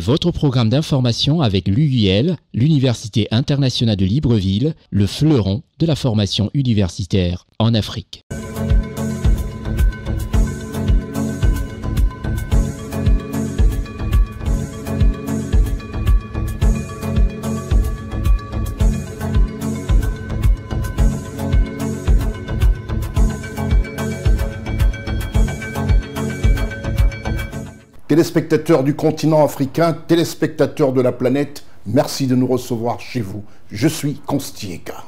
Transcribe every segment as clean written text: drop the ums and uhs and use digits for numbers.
Votre programme d'information avec l'UIL, l'Université internationale de Libreville, le fleuron de la formation universitaire en Afrique. Téléspectateurs du continent africain, téléspectateurs de la planète, merci de nous recevoir chez vous. Je suis Constieka.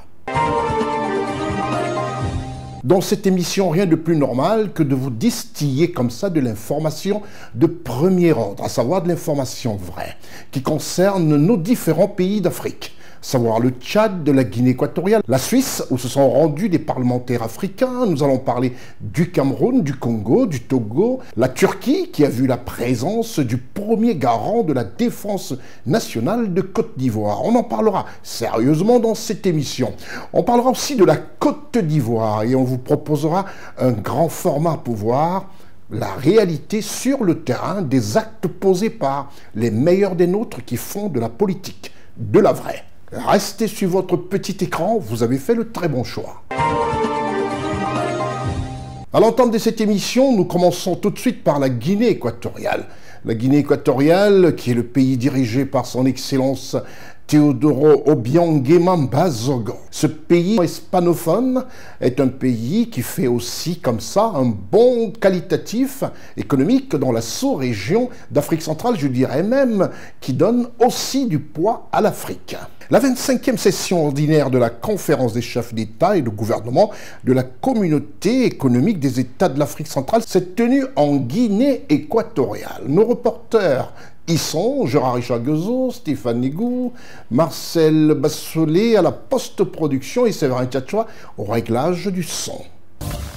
Dans cette émission, rien de plus normal que de vous distiller comme ça de l'information de premier ordre, à savoir de l'information vraie, qui concerne nos différents pays d'Afrique. Savoir le Tchad, de la Guinée équatoriale, la Suisse, où se sont rendus des parlementaires africains. Nous allons parler du Cameroun, du Congo, du Togo, la Turquie, qui a vu la présence du premier garant de la défense nationale de Côte d'Ivoire. On en parlera sérieusement dans cette émission. On parlera aussi de la Côte d'Ivoire et on vous proposera un grand format pour voir la réalité sur le terrain des actes posés par les meilleurs des nôtres qui font de la politique, de la vraie. Restez sur votre petit écran, vous avez fait le très bon choix. À l'entente de cette émission, nous commençons tout de suite par la Guinée équatoriale. La Guinée équatoriale, qui est le pays dirigé par son Excellence Teodoro Obiang Nguema Bazogo. Ce pays hispanophone est un pays qui fait aussi comme ça un bond qualitatif économique dans la sous-région d'Afrique centrale, je dirais même, qui donne aussi du poids à l'Afrique. La 25e session ordinaire de la conférence des chefs d'État et de gouvernement de la communauté économique des États de l'Afrique centrale s'est tenue en Guinée équatoriale. Nos reporters y sont Gérard-Richard Guezo, Stéphane Négou, Marcel Bassolé à la post-production et Séverin Tchatchoua au réglage du son.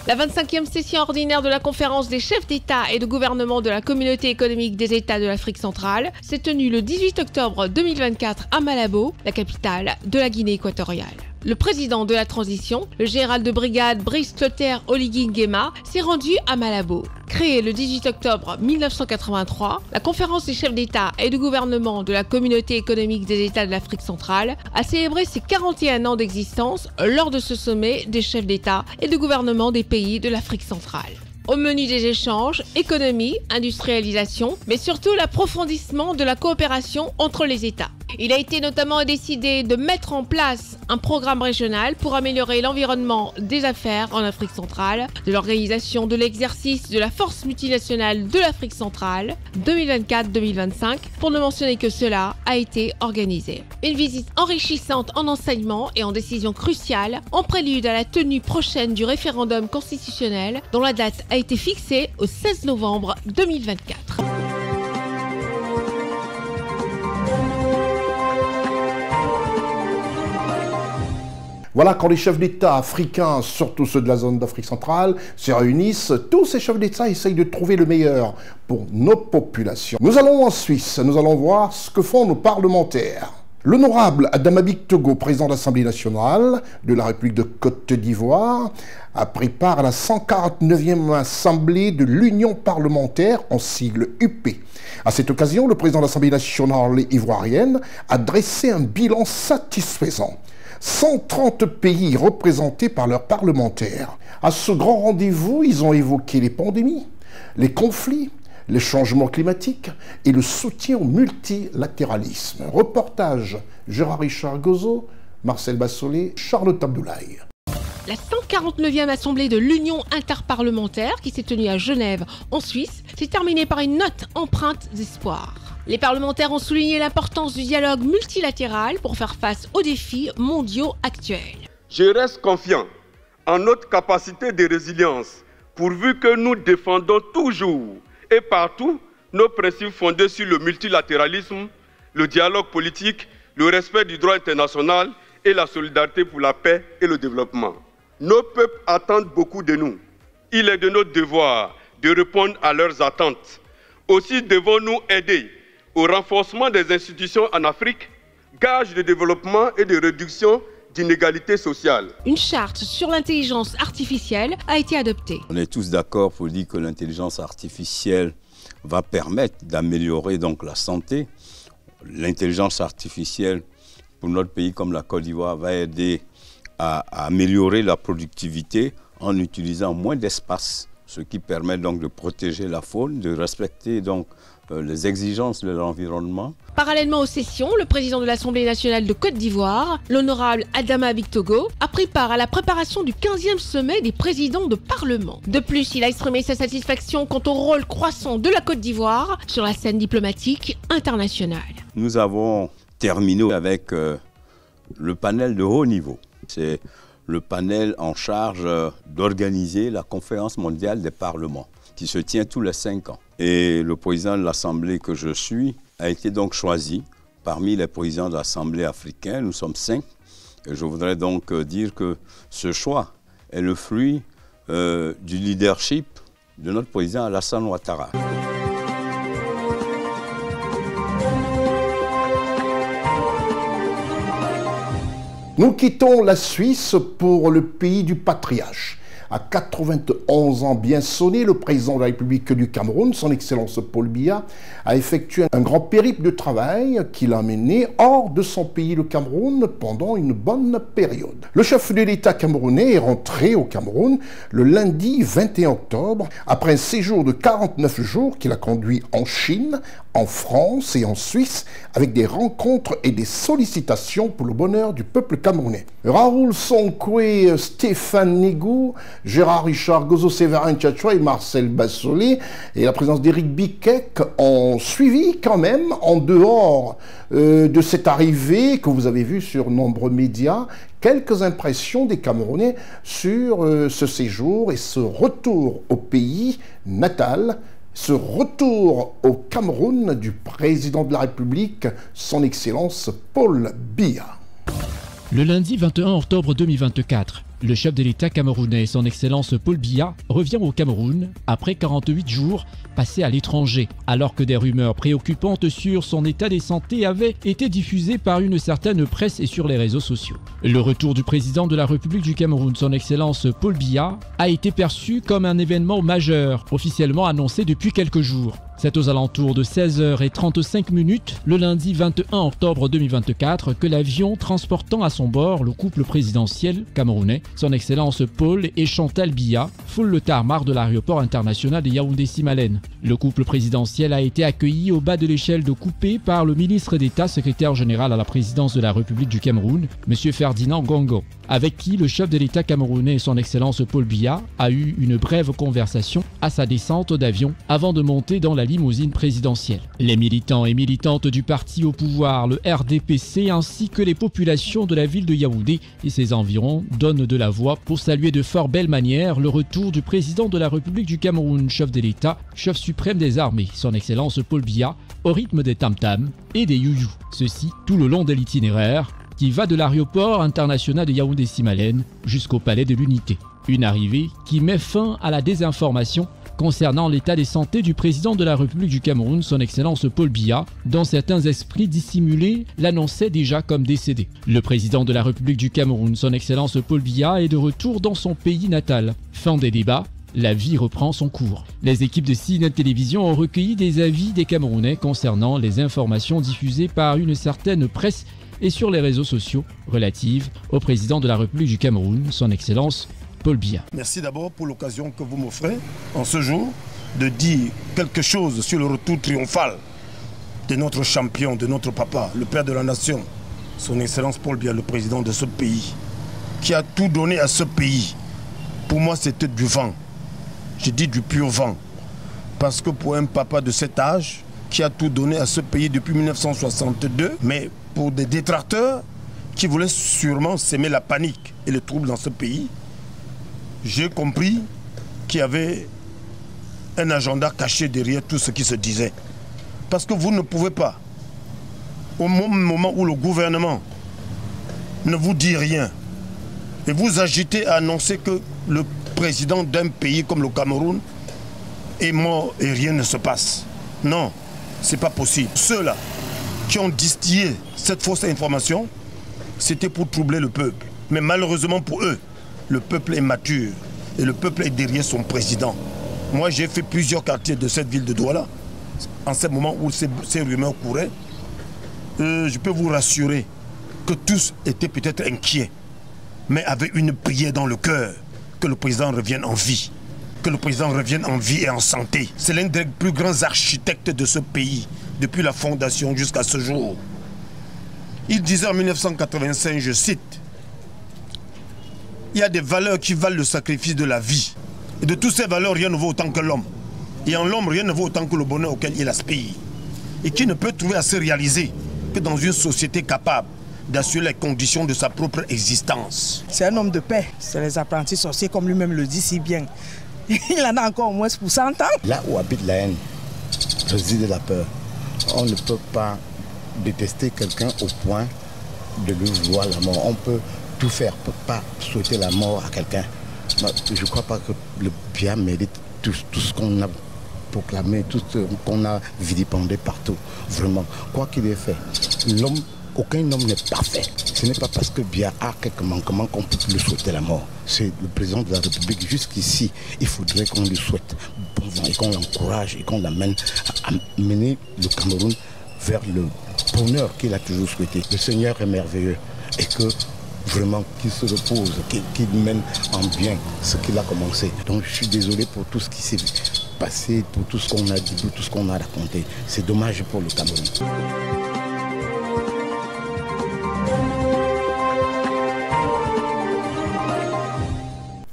La 25e session ordinaire de la conférence des chefs d'État et de gouvernement de la communauté économique des États de l'Afrique centrale s'est tenue le 18 octobre 2024 à Malabo, la capitale de la Guinée équatoriale. Le président de la transition, le général de brigade Brice Clotaire Oligui Nguema, s'est rendu à Malabo. Créée le 18 octobre 1983, la conférence des chefs d'État et de gouvernement de la communauté économique des États de l'Afrique centrale a célébré ses 41 ans d'existence lors de ce sommet des chefs d'État et de gouvernement des pays de l'Afrique centrale. Au menu des échanges, économie, industrialisation, mais surtout l'approfondissement de la coopération entre les États. Il a été notamment décidé de mettre en place un programme régional pour améliorer l'environnement des affaires en Afrique centrale, de l'organisation de l'exercice de la force multinationale de l'Afrique centrale 2024-2025, pour ne mentionner que cela a été organisé. Une visite enrichissante en enseignements et en décisions cruciales, en prélude à la tenue prochaine du référendum constitutionnel, dont la date a été fixée au 16 novembre 2024. Voilà, quand les chefs d'État africains, surtout ceux de la zone d'Afrique centrale, se réunissent, tous ces chefs d'État essayent de trouver le meilleur pour nos populations. Nous allons en Suisse, nous allons voir ce que font nos parlementaires. L'honorable Adamabik Togo, président de l'Assemblée nationale de la République de Côte d'Ivoire, a pris part à la 149e Assemblée de l'Union parlementaire, en sigle UP. À cette occasion, le président de l'Assemblée nationale ivoirienne a dressé un bilan satisfaisant. 130 pays représentés par leurs parlementaires. À ce grand rendez-vous, ils ont évoqué les pandémies, les conflits, les changements climatiques et le soutien au multilatéralisme. Reportage Gérard-Richard Guezo, Marcel Bassolé, Charlotte Abdoulaye. La 149e Assemblée de l'Union interparlementaire, qui s'est tenue à Genève, en Suisse, s'est terminée par une note empreinte d'espoir. Les parlementaires ont souligné l'importance du dialogue multilatéral pour faire face aux défis mondiaux actuels. Je reste confiant en notre capacité de résilience, pourvu que nous défendons toujours et partout nos principes fondés sur le multilatéralisme, le dialogue politique, le respect du droit international et la solidarité pour la paix et le développement. Nos peuples attendent beaucoup de nous. Il est de notre devoir de répondre à leurs attentes. Aussi devons-nous aider au renforcement des institutions en Afrique, gage de développement et de réduction d'inégalités sociales. Une charte sur l'intelligence artificielle a été adoptée. On est tous d'accord pour dire que l'intelligence artificielle va permettre d'améliorer donc la santé. L'intelligence artificielle pour notre pays comme la Côte d'Ivoire va aider à améliorer la productivité en utilisant moins d'espace, ce qui permet donc de protéger la faune, de respecter donc les exigences de l'environnement. Parallèlement aux sessions, le président de l'Assemblée nationale de Côte d'Ivoire, l'honorable Adama Bictogo, a pris part à la préparation du 15e sommet des présidents de Parlement. De plus, il a exprimé sa satisfaction quant au rôle croissant de la Côte d'Ivoire sur la scène diplomatique internationale. Nous avons terminé avec le panel de haut niveau. C'est le panel en charge d'organiser la conférence mondiale des parlements qui se tient tous les 5 ans. Et le président de l'Assemblée que je suis a été donc choisi parmi les présidents de l'Assemblée africaine. Nous sommes 5. Et je voudrais donc dire que ce choix est le fruit du leadership de notre président Alassane Ouattara. Nous quittons la Suisse pour le pays du patriarche. À 91 ans bien sonnés, le président de la République du Cameroun, son Excellence Paul Biya, a effectué un grand périple de travail qui l'a mené hors de son pays, le Cameroun, pendant une bonne période. Le chef de l'État camerounais est rentré au Cameroun le lundi 21 octobre, après un séjour de 49 jours qu'il a conduit en Chine, en France et en Suisse, avec des rencontres et des sollicitations pour le bonheur du peuple camerounais. Raoul Sonkwe, Stéphane Négou, Gérard Richard, Gozo Séverin Tchatchoua et Marcel Bassolé et la présence d'Éric Biquek ont suivi quand même, en dehors de cette arrivée que vous avez vue sur nombreux médias, quelques impressions des Camerounais sur ce séjour et ce retour au pays natal, ce retour au Cameroun du président de la République, son Excellence Paul Biya. Le lundi 21 octobre 2024, le chef de l'État camerounais, son Excellence Paul Biya, revient au Cameroun après 48 jours passés à l'étranger, alors que des rumeurs préoccupantes sur son état de santé avaient été diffusées par une certaine presse et sur les réseaux sociaux. Le retour du président de la République du Cameroun, son Excellence Paul Biya, a été perçu comme un événement majeur, officiellement annoncé depuis quelques jours. C'est aux alentours de 16h35 le lundi 21 octobre 2024 que l'avion transportant à son bord le couple présidentiel camerounais, son Excellence Paul et Chantal Biya, foule le tarmac de l'aéroport international de Yaoundé-Simalène. Le couple présidentiel a été accueilli au bas de l'échelle de coupé par le ministre d'État, secrétaire général à la présidence de la République du Cameroun, M. Ferdinand Gongo, avec qui le chef de l'État camerounais et son Excellence Paul Biya a eu une brève conversation à sa descente d'avion avant de monter dans la limousine présidentielle. Les militants et militantes du parti au pouvoir, le RDPC, ainsi que les populations de la ville de Yaoundé et ses environs donnent de la voix pour saluer de fort belle manière le retour du président de la République du Cameroun, chef de l'État, chef suprême des armées, son Excellence Paul Biya, au rythme des tam-tams et des you-you. Ceci tout le long de l'itinéraire qui va de l'aéroport international de Yaoundé-Simalène jusqu'au palais de l'Unité. Une arrivée qui met fin à la désinformation concernant l'état de santé du président de la République du Cameroun, son Excellence Paul Biya, dont certains esprits dissimulés l'annonçaient déjà comme décédé. Le président de la République du Cameroun, son Excellence Paul Biya, est de retour dans son pays natal. Fin des débats, la vie reprend son cours. Les équipes de CNN Télévision ont recueilli des avis des Camerounais concernant les informations diffusées par une certaine presse et sur les réseaux sociaux relatives au président de la République du Cameroun, son Excellence Paul Biya. Merci d'abord pour l'occasion que vous m'offrez en ce jour de dire quelque chose sur le retour triomphal de notre champion, de notre papa, le père de la nation, son Excellence Paul Biya, le président de ce pays, qui a tout donné à ce pays. Pour moi, c'était du vent. Je dis du pur vent. Parce que pour un papa de cet âge, qui a tout donné à ce pays depuis 1962, mais pour des détracteurs qui voulaient sûrement s'aimer la panique et le trouble dans ce pays, j'ai compris qu'il y avait un agenda caché derrière tout ce qui se disait. Parce que vous ne pouvez pas, au moment où le gouvernement ne vous dit rien, et vous agitez à annoncer que le président d'un pays comme le Cameroun est mort et rien ne se passe. Non, c'est pas possible. Ceux-là qui ont distillé cette fausse information, c'était pour troubler le peuple. Mais malheureusement pour eux, le peuple est mature et le peuple est derrière son président. Moi, j'ai fait plusieurs quartiers de cette ville de Douala en ce moment où ces rumeurs couraient, je peux vous rassurer que tous étaient peut-être inquiets, mais avaient une prière dans le cœur, que le président revienne en vie. Que le président revienne en vie et en santé. C'est l'un des plus grands architectes de ce pays, depuis la fondation jusqu'à ce jour. Il disait en 1985, je cite, « Il y a des valeurs qui valent le sacrifice de la vie. Et de toutes ces valeurs, rien ne vaut autant que l'homme. Et en l'homme, rien ne vaut autant que le bonheur auquel il aspire. Et qui ne peut trouver à se réaliser que dans une société capable d'assurer les conditions de sa propre existence. » C'est un homme de paix. C'est les apprentis sorciers, comme lui-même le dit si bien. Il en a encore au moins pour 100 ans. Là où habite la haine, réside la peur. On ne peut pas détester quelqu'un au point de lui vouloir la mort. On peut tout faire pour ne pas souhaiter la mort à quelqu'un. Je ne crois pas que le bien mérite tout ce qu'on a proclamé, tout ce qu'on a vilipendé partout. Vraiment, quoi qu'il ait fait, aucun homme n'est parfait. Ce n'est pas parce que Biya a quelques manquements qu'on peut lui souhaiter la mort. C'est le président de la République. Jusqu'ici, il faudrait qu'on lui souhaite bon vent et qu'on l'encourage et qu'on l'amène à mener le Cameroun vers le bonheur qu'il a toujours souhaité. Le Seigneur est merveilleux et que vraiment qu'il se repose, qu'il mène en bien ce qu'il a commencé. Donc je suis désolé pour tout ce qui s'est passé, pour tout ce qu'on a dit, pour tout ce qu'on a raconté. C'est dommage pour le Cameroun.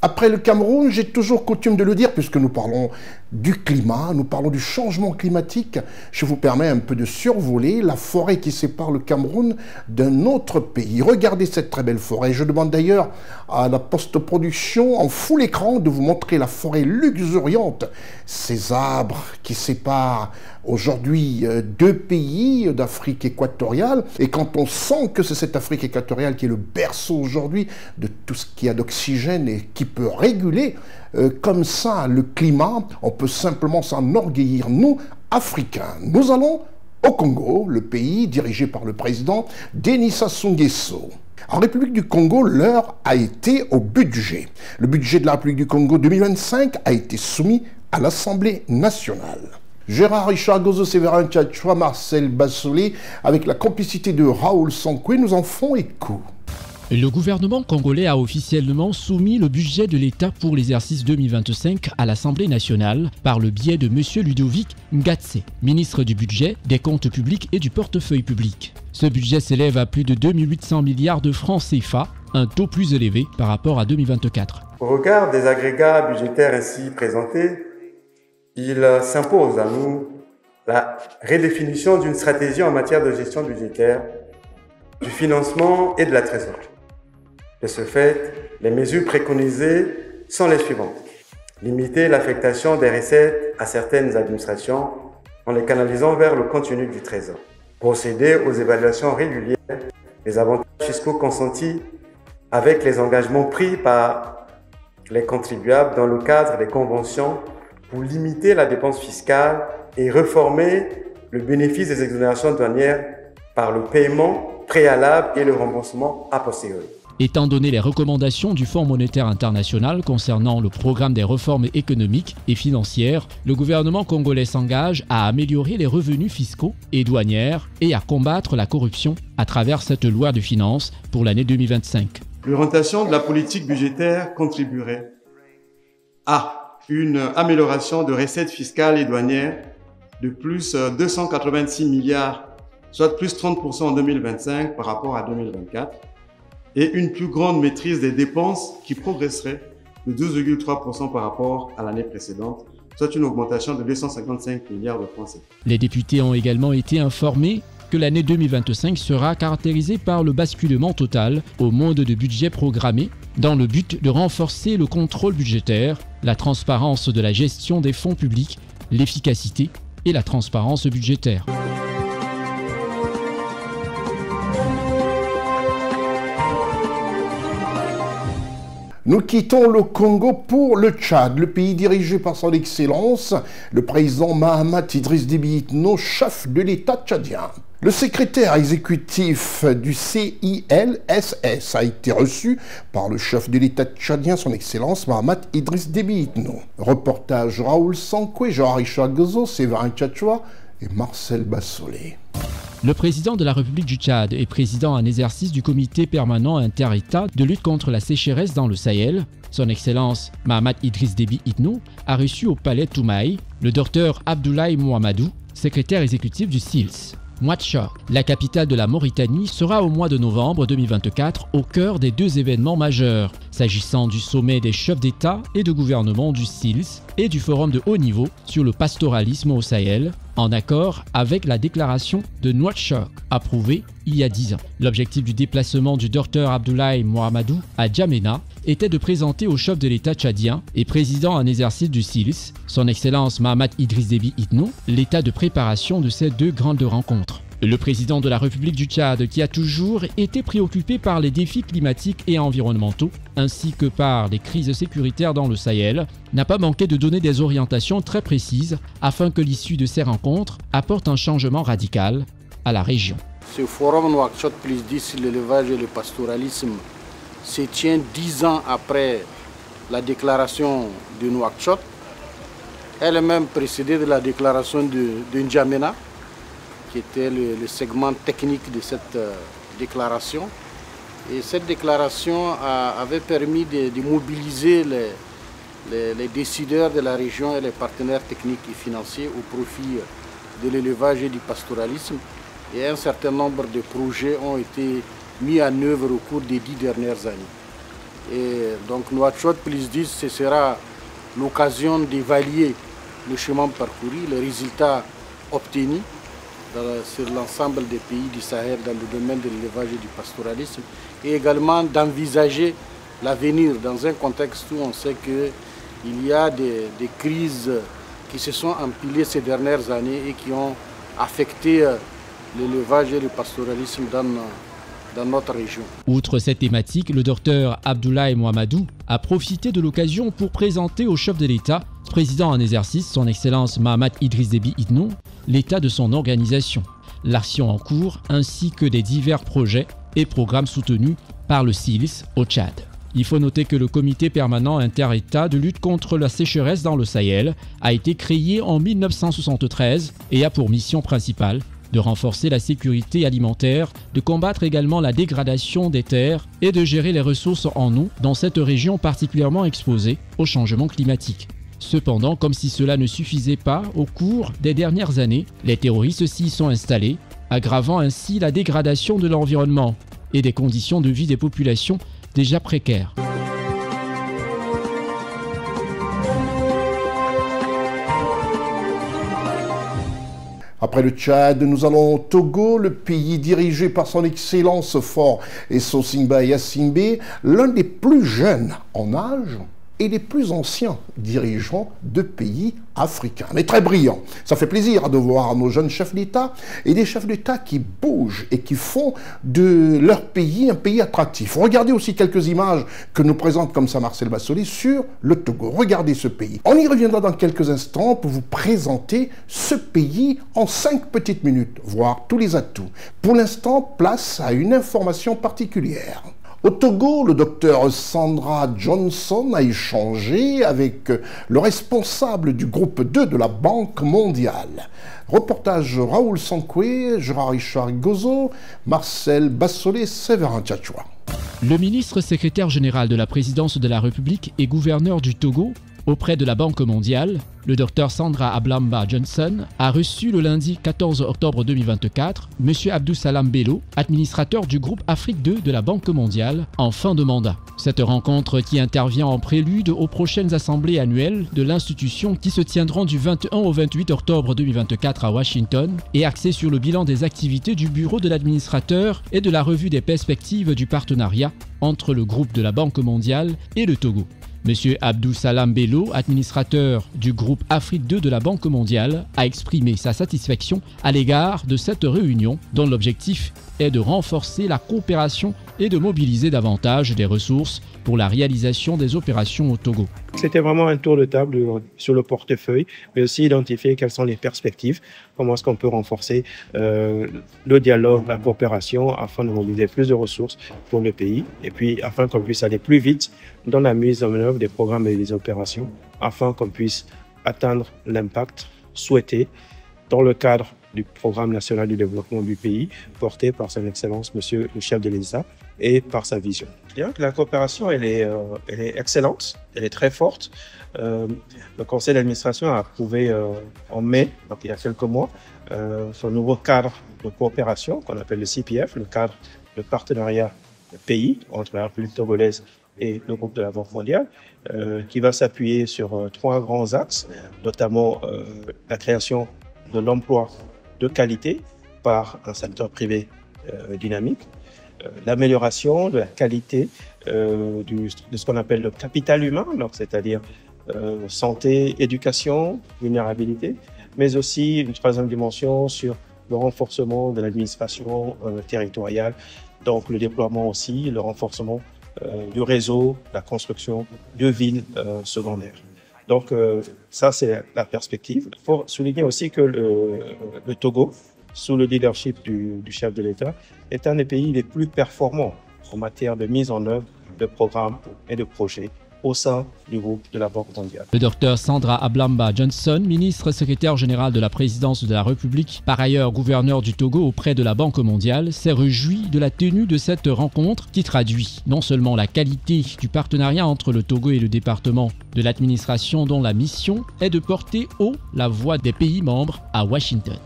Après le Cameroun, j'ai toujours coutume de le dire, puisque nous parlons du climat, nous parlons du changement climatique, je vous permets un peu de survoler la forêt qui sépare le Cameroun d'un autre pays. Regardez cette très belle forêt. Je demande d'ailleurs à la post-production en full écran de vous montrer la forêt luxuriante, ces arbres qui séparent aujourd'hui deux pays d'Afrique équatoriale. Et quand on sent que c'est cette Afrique équatoriale qui est le berceau aujourd'hui de tout ce qu'il y a d'oxygène et qui peut réguler comme ça le climat, on peut simplement s'enorgueillir, nous, Africains. Nous allons au Congo, le pays dirigé par le président Denis Sassou Nguesso. En République du Congo, l'heure a été au budget. Le budget de la République du Congo 2025 a été soumis à l'Assemblée nationale. Gérard Richard Gozo, Séverin Tchatchoua, Marcel Bassolé, avec la complicité de Raoul Sankoué, nous en font écho. Le gouvernement congolais a officiellement soumis le budget de l'État pour l'exercice 2025 à l'Assemblée nationale par le biais de M. Ludovic Ngatse, ministre du Budget, des Comptes publics et du Portefeuille public. Ce budget s'élève à plus de 2800 milliards de francs CFA, un taux plus élevé par rapport à 2024. Au regard des agrégats budgétaires ainsi présentés, il s'impose à nous la redéfinition d'une stratégie en matière de gestion budgétaire, du financement et de la trésorerie. De ce fait, les mesures préconisées sont les suivantes. Limiter l'affectation des recettes à certaines administrations en les canalisant vers le contenu du Trésor. Procéder aux évaluations régulières des avantages fiscaux consentis avec les engagements pris par les contribuables dans le cadre des conventions pour limiter la dépense fiscale et réformer le bénéfice des exonérations douanières par le paiement préalable et le remboursement a posteriori. Étant donné les recommandations du Fonds monétaire international concernant le programme des réformes économiques et financières, le gouvernement congolais s'engage à améliorer les revenus fiscaux et douanières et à combattre la corruption à travers cette loi de finances pour l'année 2025. L'orientation de la politique budgétaire contribuerait à une amélioration de recettes fiscales et douanières de plus 286 milliards, soit plus 30% en 2025 par rapport à 2024, et une plus grande maîtrise des dépenses qui progresserait de 12,3% par rapport à l'année précédente, soit une augmentation de 255 milliards de francs CFA. Les députés ont également été informés que l'année 2025 sera caractérisée par le basculement total au mode de budget programmé dans le but de renforcer le contrôle budgétaire, la transparence de la gestion des fonds publics, l'efficacité et la transparence budgétaire. Nous quittons le Congo pour le Tchad, le pays dirigé par son Excellence, le président Mahamat Idriss Déby Itno, chef de l'État tchadien. Le secrétaire exécutif du CILSS a été reçu par le chef de l'État tchadien, son Excellence Mahamat Idriss Déby Itno. Reportage Raoul Sankoué, Jean-Richard Gozo, Séverin Tchatchoua, et Marcel Bassolé. Le président de la République du Tchad et président en exercice du comité permanent inter-État de lutte contre la sécheresse dans le Sahel, son Excellence Mahamat Idriss Déby Itno, a reçu au palais Toumaï le docteur Abdoulaye Mouhamadou, secrétaire exécutif du SILS. Nouakchott, la capitale de la Mauritanie, sera au mois de novembre 2024 au cœur des deux événements majeurs, s'agissant du sommet des chefs d'État et de gouvernement du SILS et du forum de haut niveau sur le pastoralisme au Sahel, en accord avec la déclaration de Nouakchott, approuvée il y a 10 ans. L'objectif du déplacement du docteur Abdoulaye Mouhamadou à Djamena était de présenter au chef de l'État tchadien et président en exercice du SILS, son Excellence Mahamat Idriss Déby Itno, l'état de préparation de ces deux grandes rencontres. Le président de la République du Tchad, qui a toujours été préoccupé par les défis climatiques et environnementaux, ainsi que par les crises sécuritaires dans le Sahel, n'a pas manqué de donner des orientations très précises afin que l'issue de ces rencontres apporte un changement radical à la région. Ce forum Nouakchott plus 10, l'élevage et le pastoralisme, se tient 10 ans après la déclaration de Nouakchott, elle-même précédée de la déclaration de N'Djamena, qui était le segment technique de cette déclaration. Et cette déclaration avait permis de mobiliser les décideurs de la région et les partenaires techniques et financiers au profit de l'élevage et du pastoralisme. Et un certain nombre de projets ont été mis en œuvre au cours des 10 dernières années. Et donc Nouakchott plus 10, ce sera l'occasion d'évaluer le chemin parcouru, les résultats obtenus sur l'ensemble des pays du Sahel dans le domaine de l'élevage et du pastoralisme, et également d'envisager l'avenir dans un contexte où on sait qu'il y a des crises qui se sont empilées ces dernières années et qui ont affecté l'élevage et le pastoralisme dans notre région. Outre cette thématique, le docteur Abdoulaye Mouhamadou a profité de l'occasion pour présenter au chef de l'État, président en exercice, son Excellence Mahamat Idriss Déby Itno, l'état de son organisation, l'action en cours ainsi que des divers projets et programmes soutenus par le SILS au Tchad. Il faut noter que le comité permanent inter-État de lutte contre la sécheresse dans le Sahel a été créé en 1973 et a pour mission principale de renforcer la sécurité alimentaire, de combattre également la dégradation des terres et de gérer les ressources en eau dans cette région particulièrement exposée au changement climatique. Cependant, comme si cela ne suffisait pas, au cours des dernières années, les terroristes s'y sont installés, aggravant ainsi la dégradation de l'environnement et des conditions de vie des populations déjà précaires. Après le Tchad, nous allons au Togo, le pays dirigé par son Excellence Faure Essossimba Yassimbe, l'un des plus jeunes en âge et les plus anciens dirigeants de pays africains. Mais très brillant. Ça fait plaisir de voir nos jeunes chefs d'État et des chefs d'État qui bougent et qui font de leur pays un pays attractif. Regardez aussi quelques images que nous présente comme ça Marcel Bassolé sur le Togo. Regardez ce pays. On y reviendra dans quelques instants pour vous présenter ce pays en 5 petites minutes, voire tous les atouts. Pour l'instant, place à une information particulière. Au Togo, le docteur Sandra Johnson a échangé avec le responsable du groupe 2 de la Banque mondiale. Reportage Raoul Sankoué, Gérard Richard Gozo, Marcel Bassolé, Séverin Tchatchoua. Le ministre secrétaire général de la présidence de la République et gouverneur du Togo, auprès de la Banque mondiale, le Dr Sandra Ablamba Johnson a reçu le lundi 14 octobre 2024 M. Abdou Salam Bello, administrateur du groupe Afrique 2 de la Banque mondiale, en fin de mandat. Cette rencontre qui intervient en prélude aux prochaines assemblées annuelles de l'institution qui se tiendront du 21 au 28 octobre 2024 à Washington est axée sur le bilan des activités du bureau de l'administrateur et de la revue des perspectives du partenariat entre le groupe de la Banque mondiale et le Togo. M. Abdou Salam Bello, administrateur du groupe Afrique 2 de la Banque mondiale, a exprimé sa satisfaction à l'égard de cette réunion dont l'objectif est de renforcer la coopération et de mobiliser davantage des ressources pour la réalisation des opérations au Togo. C'était vraiment un tour de table sur le portefeuille, mais aussi identifier quelles sont les perspectives, comment est-ce qu'on peut renforcer le dialogue, la coopération, afin de mobiliser plus de ressources pour le pays, et puis afin qu'on puisse aller plus vite dans la mise en œuvre des programmes et des opérations, afin qu'on puisse atteindre l'impact souhaité dans le cadre du programme national de développement du pays, porté par son Excellence, Monsieur le chef de l'État, et par sa vision. La coopération, elle est excellente, elle est très forte. Le conseil d'administration a approuvé en mai, donc il y a quelques mois, son nouveau cadre de coopération qu'on appelle le CPF, le cadre de partenariat pays entre la République togolaise et le groupe de la Banque mondiale, qui va s'appuyer sur 3 grands axes, notamment la création de l'emploi de qualité par un secteur privé dynamique, l'amélioration de la qualité de ce qu'on appelle le capital humain, c'est-à-dire santé, éducation, vulnérabilité, mais aussi une 3e dimension sur le renforcement de l'administration territoriale, donc le déploiement aussi, le renforcement du réseau, la construction de villes secondaires. Donc ça, c'est la perspective. Il faut souligner aussi que le Togo, sous le leadership du chef de l'État, est un des pays les plus performants en matière de mise en œuvre de programmes et de projets au sein du groupe de la Banque mondiale. Le docteur Sandra Ablamba Johnson, ministre secrétaire général de la présidence de la République, par ailleurs gouverneur du Togo auprès de la Banque mondiale, s'est réjoui de la tenue de cette rencontre qui traduit non seulement la qualité du partenariat entre le Togo et le département de l'administration dont la mission est de porter haut la voix des pays membres à Washington.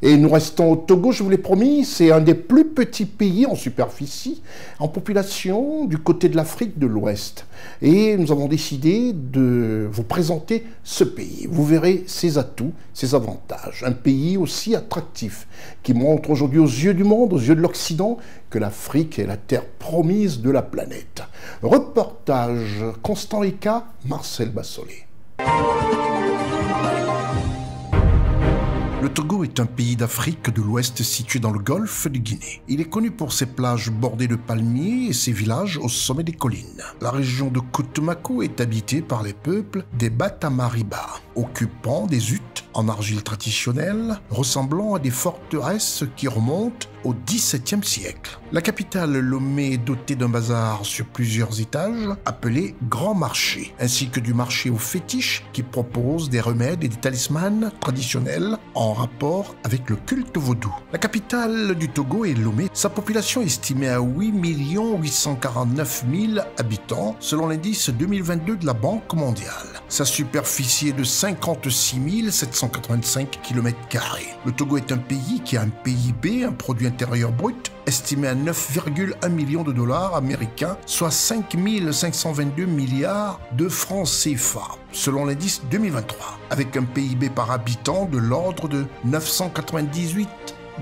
Et nous restons au Togo, je vous l'ai promis, c'est un des plus petits pays en superficie, en population, du côté de l'Afrique de l'Ouest. Et nous avons décidé de vous présenter ce pays. Vous verrez ses atouts, ses avantages. Un pays aussi attractif, qui montre aujourd'hui aux yeux du monde, aux yeux de l'Occident, que l'Afrique est la terre promise de la planète. Reportage Constant Eka, Marcel Bassolé. Le Togo est un pays d'Afrique de l'Ouest situé dans le golfe de Guinée. Il est connu pour ses plages bordées de palmiers et ses villages au sommet des collines. La région de Cotomaco est habitée par les peuples des Batamariba, occupant des huttes en argile traditionnelle, ressemblant à des forteresses qui remontent au XVIIe siècle. La capitale Lomé est dotée d'un bazar sur plusieurs étages appelé Grand Marché, ainsi que du marché aux fétiches qui propose des remèdes et des talismans traditionnels en rapport avec le culte vaudou. La capitale du Togo est Lomé. Sa population est estimée à 8 849 000 habitants selon l'indice 2022 de la Banque mondiale. Sa superficie est de 56 785 km². Le Togo est un pays qui a un PIB, un produit intérieur brut, estimé à 9,1 millions de dollars américains, soit 5 522 milliards de francs CFA, selon l'indice 2023, avec un PIB par habitant de l'ordre de 998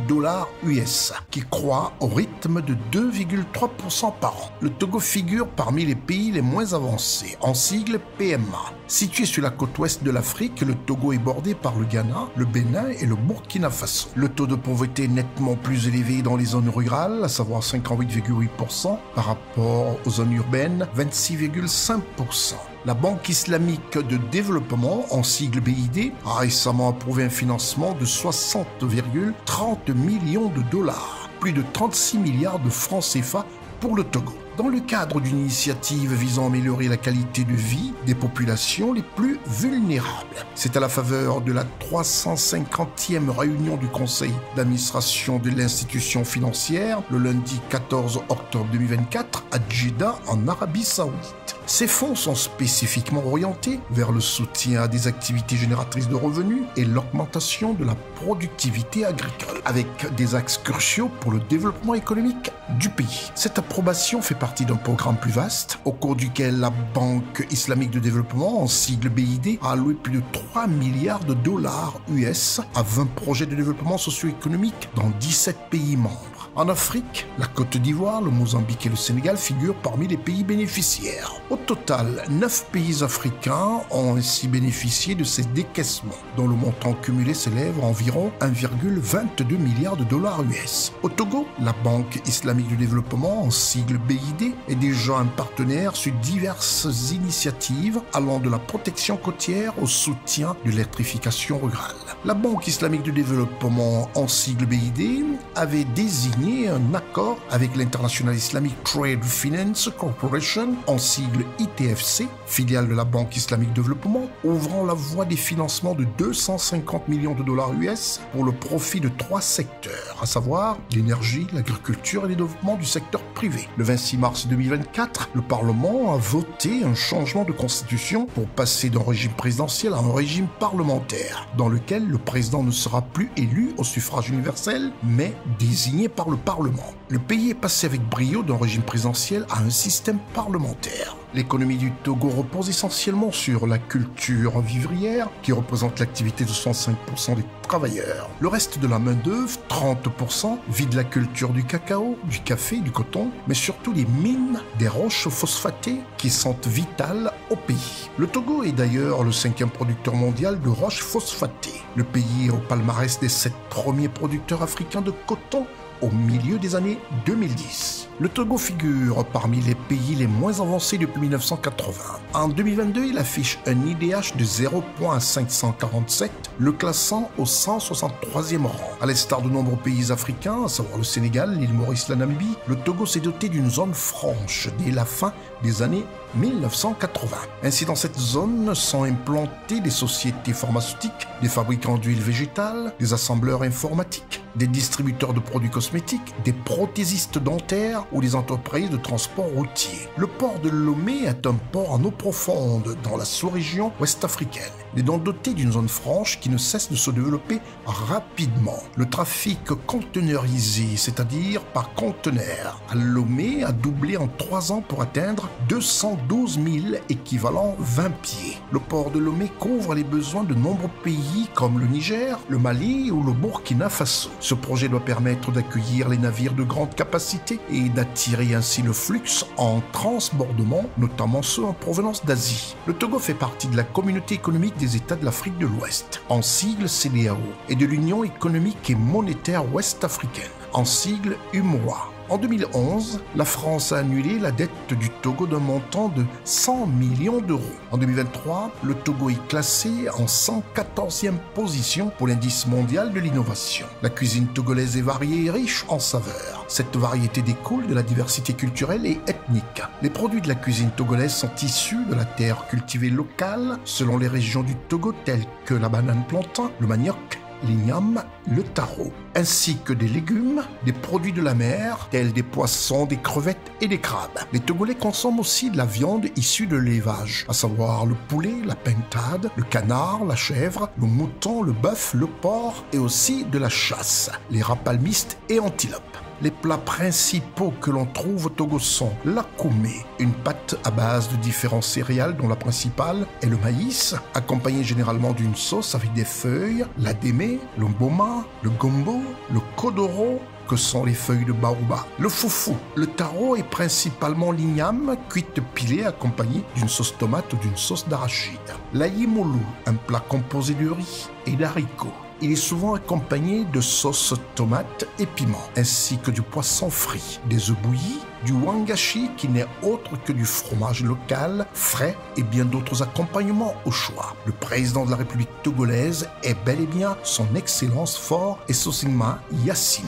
$ US, qui croît au rythme de 2,3% par an. Le Togo figure parmi les pays les moins avancés, en sigle PMA. Situé sur la côte ouest de l'Afrique, le Togo est bordé par le Ghana, le Bénin et le Burkina Faso. Le taux de pauvreté est nettement plus élevé dans les zones rurales, à savoir 58,8% par rapport aux zones urbaines, 26,5%. La Banque islamique de développement, en sigle BID, a récemment approuvé un financement de 60,30 millions de dollars, plus de 36 milliards de francs CFA pour le Togo, dans le cadre d'une initiative visant à améliorer la qualité de vie des populations les plus vulnérables. C'est à la faveur de la 350e réunion du conseil d'administration de l'institution financière, le lundi 14 octobre 2024, à Jeddah, en Arabie Saoudite. Ces fonds sont spécifiquement orientés vers le soutien à des activités génératrices de revenus et l'augmentation de la productivité agricole, avec des axes cruciaux pour le développement économique du pays. Cette approbation fait partie d'un programme plus vaste, au cours duquel la Banque islamique de développement, en sigle BID, a alloué plus de 3 milliards de dollars US à 20 projets de développement socio-économique dans 17 pays membres. En Afrique, la Côte d'Ivoire, le Mozambique et le Sénégal figurent parmi les pays bénéficiaires. Au total, 9 pays africains ont ainsi bénéficié de ces décaissements, dont le montant cumulé s'élève à environ 1,22 milliard de dollars US. Au Togo, la Banque islamique de développement, en sigle BID, est déjà un partenaire sur diverses initiatives allant de la protection côtière au soutien de l'électrification rurale. La Banque islamique de développement, en sigle BID, avait désigné signé un accord avec l'International Islamic Trade Finance Corporation, en sigle ITFC, filiale de la Banque Islamique de Développement, ouvrant la voie des financements de 250 millions de dollars US pour le profit de 3 secteurs, à savoir l'énergie, l'agriculture et le développement du secteur privé. Le 26 mars 2024, le Parlement a voté un changement de constitution pour passer d'un régime présidentiel à un régime parlementaire, dans lequel le président ne sera plus élu au suffrage universel, mais désigné par le Parlement. Le pays est passé avec brio d'un régime présidentiel à un système parlementaire. L'économie du Togo repose essentiellement sur la culture vivrière, qui représente l'activité de 65% des travailleurs. Le reste de la main-d'œuvre, 30%, vit de la culture du cacao, du café, du coton, mais surtout des mines, des roches phosphatées qui sont vitales au pays. Le Togo est d'ailleurs le 5e producteur mondial de roches phosphatées. Le pays est au palmarès des 7 premiers producteurs africains de coton au milieu des années 2010. Le Togo figure parmi les pays les moins avancés depuis 1980. En 2022, il affiche un IDH de 0,547, le classant au 163e rang. À l'instar de nombreux pays africains, à savoir le Sénégal, l'île Maurice, la Namibie, le Togo s'est doté d'une zone franche dès la fin des années 1980. Ainsi, dans cette zone sont implantées des sociétés pharmaceutiques, des fabricants d'huile végétale, des assembleurs informatiques, des distributeurs de produits cosmétiques, des prothésistes dentaires ou des entreprises de transport routier. Le port de Lomé est un port en eau profonde dans la sous-région ouest-africaine. Il est donc doté d'une zone franche qui ne cesse de se développer rapidement. Le trafic conteneurisé, c'est-à-dire par conteneur, à Lomé a doublé en 3 ans pour atteindre 212 000 équivalents 20 pieds. Le port de Lomé couvre les besoins de nombreux pays comme le Niger, le Mali ou le Burkina Faso. Ce projet doit permettre d'accueillir les navires de grande capacité et d'attirer ainsi le flux en transbordement, notamment ceux en provenance d'Asie. Le Togo fait partie de la communauté économique des États de l'Afrique de l'Ouest, en sigle CEDEAO, et de l'Union économique et monétaire ouest-africaine, en sigle UMOA. En 2011, la France a annulé la dette du Togo d'un montant de 100 millions d'euros. En 2023, le Togo est classé en 114e position pour l'indice mondial de l'innovation. La cuisine togolaise est variée et riche en saveurs. Cette variété découle de la diversité culturelle et ethnique. Les produits de la cuisine togolaise sont issus de la terre cultivée locale selon les régions du Togo telles que la banane plantain, le manioc, l'igname, le taro, ainsi que des légumes, des produits de la mer, tels des poissons, des crevettes et des crabes. Les Togolais consomment aussi de la viande issue de l'élevage, à savoir le poulet, la pintade, le canard, la chèvre, le mouton, le bœuf, le porc et aussi de la chasse, les rats palmistes et antilopes. Les plats principaux que l'on trouve au Togo sont l'akoumé, une pâte à base de différents céréales dont la principale est le maïs, accompagnée généralement d'une sauce avec des feuilles, l'adémé, le mboma, le gombo, le kodoro, que sont les feuilles de baoba. Le foufou, le taro est principalement l'igname cuite pilée accompagnée d'une sauce tomate ou d'une sauce d'arachide. L'ayimoulou, un plat composé de riz et d'haricots. Il est souvent accompagné de sauce tomate et piment, ainsi que du poisson frit, des œufs bouillis, du wangashi qui n'est autre que du fromage local, frais et bien d'autres accompagnements au choix. Le président de la République togolaise est bel et bien son Excellence Faure Essosima Yassimé.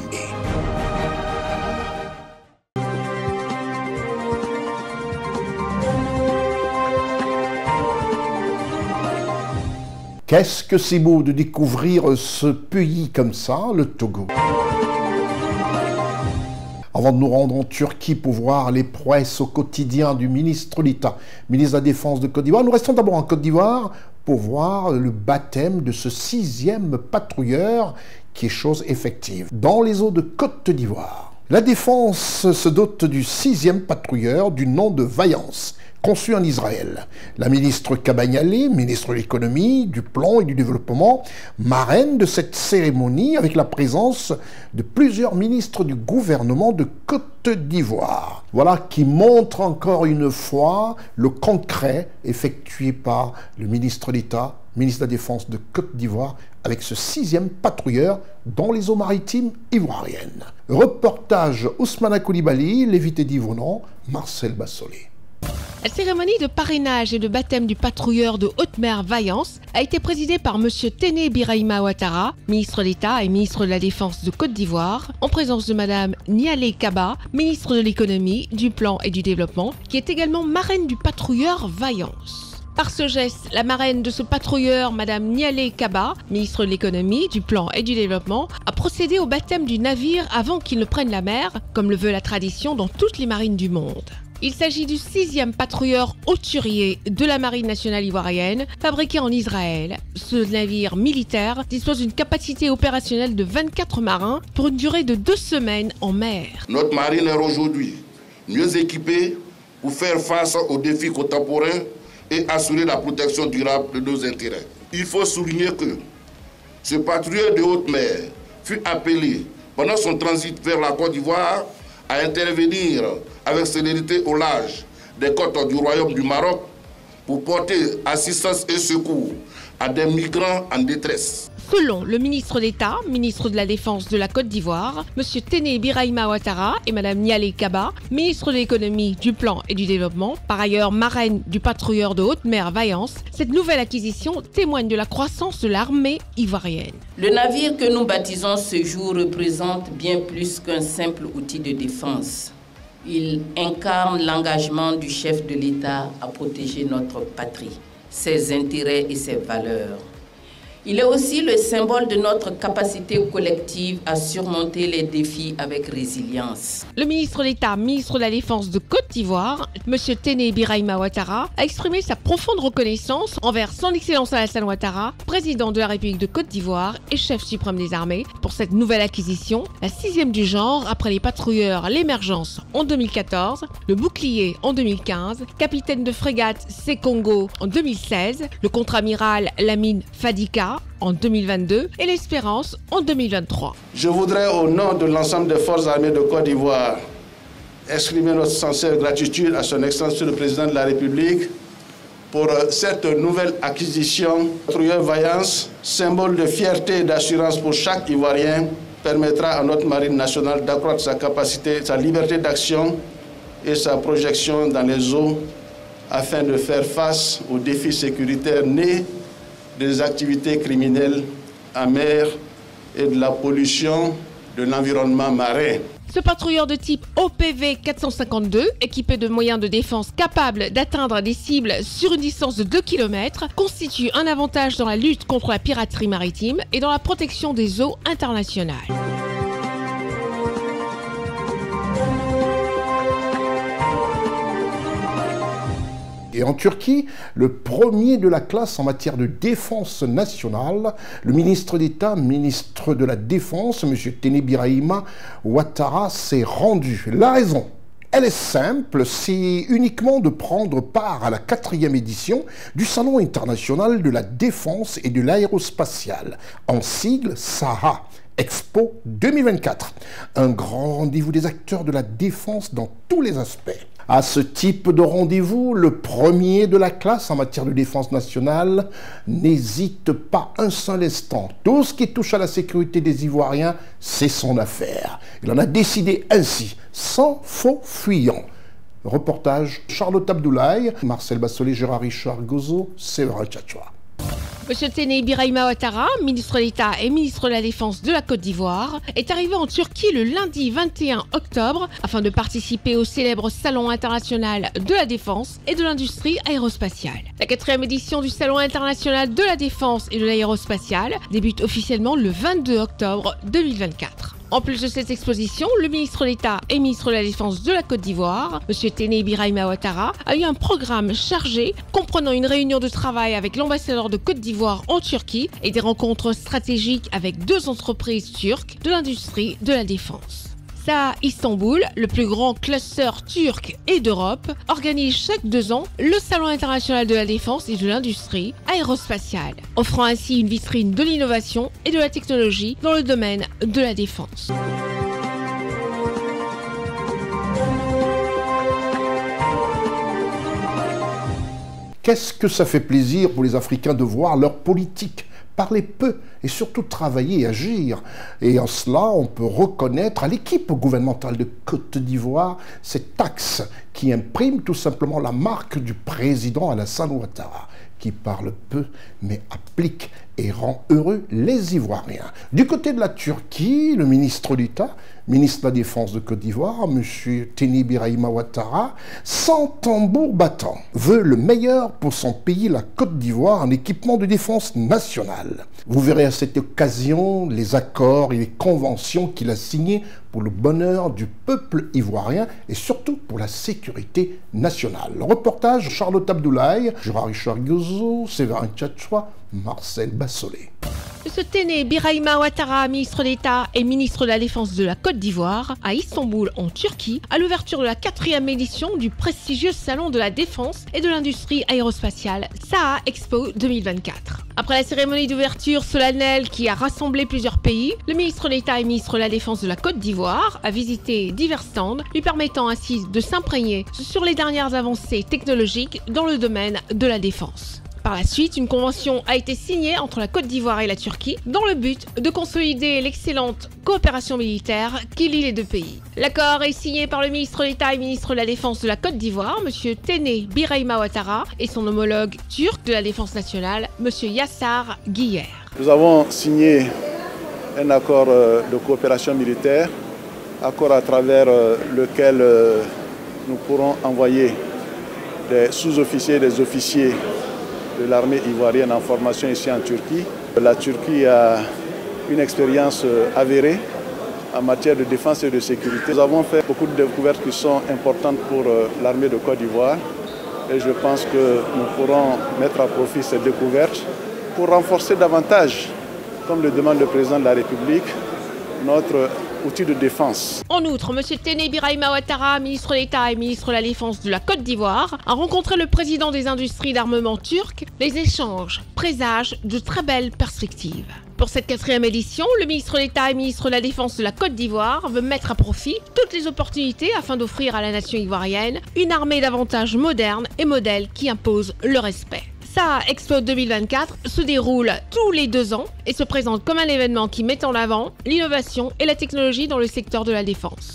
Qu'est-ce que c'est beau de découvrir ce pays comme ça, le Togo. Avant de nous rendre en Turquie pour voir les prouesses au quotidien du ministre d'État, ministre de la Défense de Côte d'Ivoire, nous restons d'abord en Côte d'Ivoire pour voir le baptême de ce 6e patrouilleur qui est chose effective dans les eaux de Côte d'Ivoire. La Défense se dote du 6e patrouilleur du nom de Vaillance, conçu en Israël. La ministre Kabagnale, ministre de l'économie, du plan et du développement, marraine de cette cérémonie avec la présence de plusieurs ministres du gouvernement de Côte d'Ivoire. Voilà qui montre encore une fois le concret effectué par le ministre d'État, ministre de la Défense de Côte d'Ivoire, avec ce 6e patrouilleur dans les eaux maritimes ivoiriennes. Reportage Ousmana Koulibaly, Lévité Divonon, Marcel Bassolé. La cérémonie de parrainage et de baptême du patrouilleur de haute mer Vaillance a été présidée par M. Téné Birahima Ouattara, ministre d'État et ministre de la Défense de Côte d'Ivoire, en présence de Mme Nialé Kaba, ministre de l'Économie, du Plan et du Développement, qui est également marraine du patrouilleur Vaillance. Par ce geste, la marraine de ce patrouilleur, Mme Nialé Kaba, ministre de l'Économie, du Plan et du Développement, a procédé au baptême du navire avant qu'il ne prenne la mer, comme le veut la tradition dans toutes les marines du monde. Il s'agit du 6e patrouilleur hauturier de la Marine nationale ivoirienne, fabriqué en Israël. Ce navire militaire dispose d'une capacité opérationnelle de 24 marins pour une durée de 2 semaines en mer. Notre marine est aujourd'hui mieux équipée pour faire face aux défis contemporains et assurer la protection durable de nos intérêts. Il faut souligner que ce patrouilleur de haute mer fut appelé pendant son transit vers la Côte d'Ivoire à intervenir avec célérité au large des côtes du Royaume du Maroc pour porter assistance et secours à des migrants en détresse. Selon le ministre d'État, ministre de la Défense de la Côte d'Ivoire, M. Téné Birahima Ouattara et Mme Nialé Kaba, ministre de l'Économie, du Plan et du Développement, par ailleurs marraine du patrouilleur de haute mer Vaillance, cette nouvelle acquisition témoigne de la croissance de l'armée ivoirienne. Le navire que nous baptisons ce jour représente bien plus qu'un simple outil de défense. Il incarne l'engagement du chef de l'État à protéger notre patrie, ses intérêts et ses valeurs. Il est aussi le symbole de notre capacité collective à surmonter les défis avec résilience. Le ministre d'État, ministre de la Défense de Côte d'Ivoire, M. Téné Birahima Ouattara, a exprimé sa profonde reconnaissance envers son Excellence Alassane Ouattara, président de la République de Côte d'Ivoire et chef suprême des armées, pour cette nouvelle acquisition, la 6e du genre après les patrouilleurs L'Émergence en 2014, le Bouclier en 2015, capitaine de frégate Sekongo en 2016, le contre-amiral Lamine Fadika en 2022 et l'Espérance en 2023. Je voudrais, au nom de l'ensemble des forces armées de Côte d'Ivoire, exprimer notre sincère gratitude à son Excellence le Président de la République pour cette nouvelle acquisition. Patrouilleur Vaillance, symbole de fierté et d'assurance pour chaque Ivoirien, permettra à notre marine nationale d'accroître sa capacité, sa liberté d'action et sa projection dans les eaux afin de faire face aux défis sécuritaires nés des activités criminelles en mer et de la pollution de l'environnement marin. Ce patrouilleur de type OPV 452, équipé de moyens de défense capables d'atteindre des cibles sur une distance de 2 km, constitue un avantage dans la lutte contre la piraterie maritime et dans la protection des eaux internationales. Et en Turquie, le premier de la classe en matière de défense nationale, le ministre d'État, ministre de la Défense, M. Téné Birahima Ouattara, s'est rendu. La raison, elle est simple, c'est uniquement de prendre part à la 4e édition du Salon international de la défense et de l'aérospatiale, en sigle SAHA. Expo 2024, un grand rendez-vous des acteurs de la défense dans tous les aspects. À ce type de rendez-vous, le premier de la classe en matière de défense nationale n'hésite pas un seul instant. Tout ce qui touche à la sécurité des Ivoiriens, c'est son affaire. Il en a décidé ainsi, sans faux fuyant. Reportage Charlotte Abdoulaye, Marcel Bassolé, Gérard Richard Gozo, Séverin Tchatchoua. M. Téné Birahima Ouattara, ministre d'État et ministre de la Défense de la Côte d'Ivoire, est arrivé en Turquie le lundi 21 octobre afin de participer au célèbre Salon international de la défense et de l'industrie aérospatiale. La 4e édition du Salon international de la défense et de l'aérospatiale débute officiellement le 22 octobre 2024. En plus de cette exposition, le ministre d'État et ministre de la Défense de la Côte d'Ivoire, M. Téné Birahima Ouattara, a eu un programme chargé comprenant une réunion de travail avec l'ambassadeur de Côte d'Ivoire en Turquie et des rencontres stratégiques avec 2 entreprises turques de l'industrie de la défense. SAHA Istanbul, le plus grand cluster turc et d'Europe, organise chaque 2 ans le Salon international de la défense et de l'industrie aérospatiale, offrant ainsi une vitrine de l'innovation et de la technologie dans le domaine de la défense. Qu'est-ce que ça fait plaisir pour les Africains de voir leur politique parler peu et surtout travailler et agir. Et en cela, on peut reconnaître à l'équipe gouvernementale de Côte d'Ivoire cet axe qui imprime tout simplement la marque du président Alassane Ouattara, qui parle peu mais applique et rend heureux les Ivoiriens. Du côté de la Turquie, le ministre d'État, ministre de la Défense de Côte d'Ivoire, M. Teni Birahima Ouattara, sans tambour battant, veut le meilleur pour son pays, la Côte d'Ivoire, en équipement de défense nationale. Vous verrez à cette occasion les accords et les conventions qu'il a signés pour le bonheur du peuple ivoirien et surtout pour la sécurité nationale. Le reportage, Charlotte Abdoulaye, Gérard Richard Gozo, Séverin Tchatchoua, Marcel Bassolé. M. Teni Birahima Ouattara, ministre d'État et ministre de la Défense de la Côte d'Ivoire, à Istanbul, en Turquie, à l'ouverture de la 4e édition du prestigieux Salon de la Défense et de l'Industrie Aérospatiale SAA Expo 2024. Après la cérémonie d'ouverture solennelle qui a rassemblé plusieurs pays, le ministre d'État et ministre de la Défense de la Côte d'Ivoire a visité divers stands, lui permettant ainsi de s'imprégner sur les dernières avancées technologiques dans le domaine de la défense. Par la suite, une convention a été signée entre la Côte d'Ivoire et la Turquie dans le but de consolider l'excellente coopération militaire qui lie les deux pays. L'accord est signé par le ministre d'État et ministre de la Défense de la Côte d'Ivoire, M. Teni Birahima Ouattara, et son homologue turc de la Défense nationale, M. Yassar Guiller. Nous avons signé un accord de coopération militaire, accord à travers lequel nous pourrons envoyer des sous-officiers et des officiers de l'armée ivoirienne en formation ici en Turquie. La Turquie a une expérience avérée en matière de défense et de sécurité. Nous avons fait beaucoup de découvertes qui sont importantes pour l'armée de Côte d'Ivoire et je pense que nous pourrons mettre à profit ces découvertes pour renforcer davantage, comme le demande le président de la République, notre outil de défense. En outre, M. Teni Birahima Ouattara, ministre d'État et ministre de la Défense de la Côte d'Ivoire, a rencontré le président des industries d'armement turques. Les échanges présagent de très belles perspectives. Pour cette 4e édition, le ministre d'État et ministre de la Défense de la Côte d'Ivoire veut mettre à profit toutes les opportunités afin d'offrir à la nation ivoirienne une armée davantage moderne et modèle qui impose le respect. SAA Expo 2024 se déroule tous les 2 ans et se présente comme un événement qui met en avant l'innovation et la technologie dans le secteur de la défense.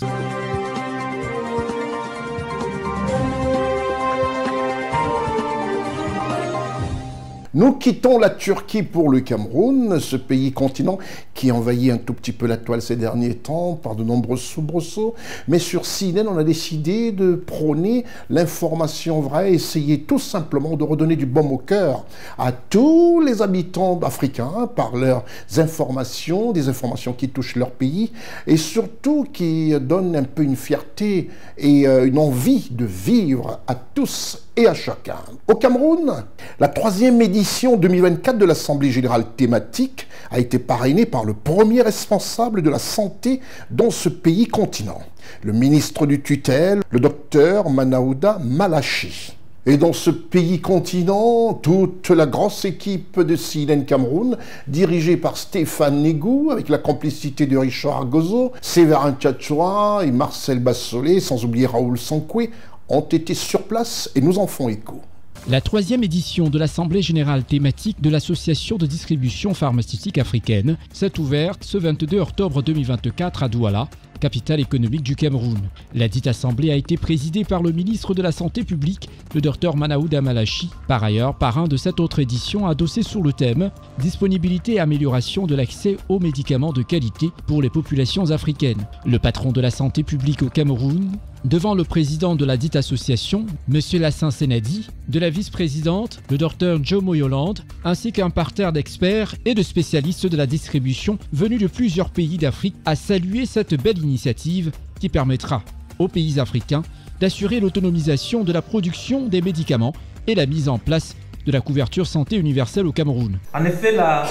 Nous quittons la Turquie pour le Cameroun, ce pays continent qui envahit un tout petit peu la toile ces derniers temps par de nombreux soubresauts. Mais sur CNN, on a décidé de prôner l'information vraie, essayer tout simplement de redonner du baume au cœur à tous les habitants africains par leurs informations, des informations qui touchent leur pays et surtout qui donnent un peu une fierté et une envie de vivre à tous et à chacun. Au Cameroun, la 3e édition 2024 de l'Assemblée générale thématique a été parrainée par le premier responsable de la santé dans ce pays continent, le ministre du tutelle, le docteur Manaouda Malachi. Et dans ce pays continent, toute la grosse équipe de CNN Cameroun, dirigée par Stéphane Négou, avec la complicité de Richard Gozo, Séverin Tchatchoua et Marcel Bassolé, sans oublier Raoul Sankoué, ont été sur place et nous en font écho. La 3e édition de l'Assemblée générale thématique de l'Association de distribution pharmaceutique africaine s'est ouverte ce 22 octobre 2024 à Douala, capitale économique du Cameroun. La dite assemblée a été présidée par le ministre de la Santé publique, le Dr Manaouda Malachi, par ailleurs parrain de cette autre édition adossée sur le thème « Disponibilité et amélioration de l'accès aux médicaments de qualité pour les populations africaines ». Le patron de la santé publique au Cameroun, devant le président de la dite association, M. Lassin Senadi, de la vice-présidente, le Dr Jomo Yolande, ainsi qu'un parterre d'experts et de spécialistes de la distribution venus de plusieurs pays d'Afrique, a salué cette belle initiative qui permettra aux pays africains d'assurer l'autonomisation de la production des médicaments et la mise en place de la couverture santé universelle au Cameroun. En effet, la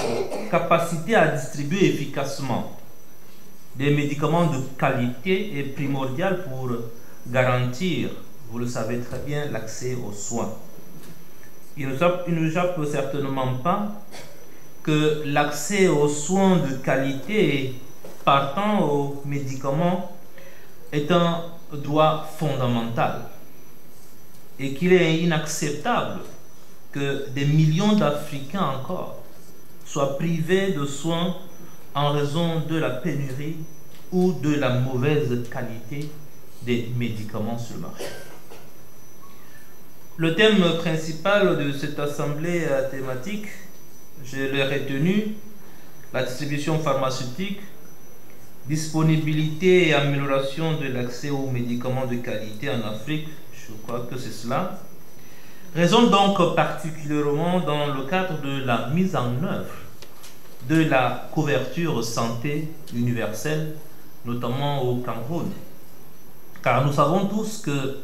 capacité à distribuer efficacement des médicaments de qualité est primordiale pour garantir, vous le savez très bien, l'accès aux soins. Il ne échappe certainement pas que l'accès aux soins de qualité partant aux médicaments est un droit fondamental et qu'il est inacceptable que des millions d'Africains encore soient privés de soins en raison de la pénurie ou de la mauvaise qualité des médicaments sur le marché. Le thème principal de cette assemblée thématique, je l'ai retenu, la distribution pharmaceutique, disponibilité et amélioration de l'accès aux médicaments de qualité en Afrique, je crois que c'est cela, résonne donc particulièrement dans le cadre de la mise en œuvre de la couverture santé universelle, notamment au Cameroun. Car nous savons tous que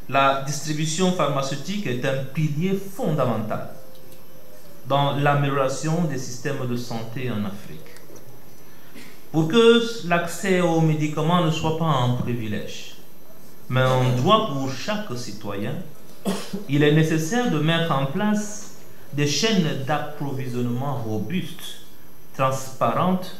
la distribution pharmaceutique est un pilier fondamental dans l'amélioration des systèmes de santé en Afrique. Pour que l'accès aux médicaments ne soit pas un privilège, mais un droit pour chaque citoyen, il est nécessaire de mettre en place des chaînes d'approvisionnement robustes, transparentes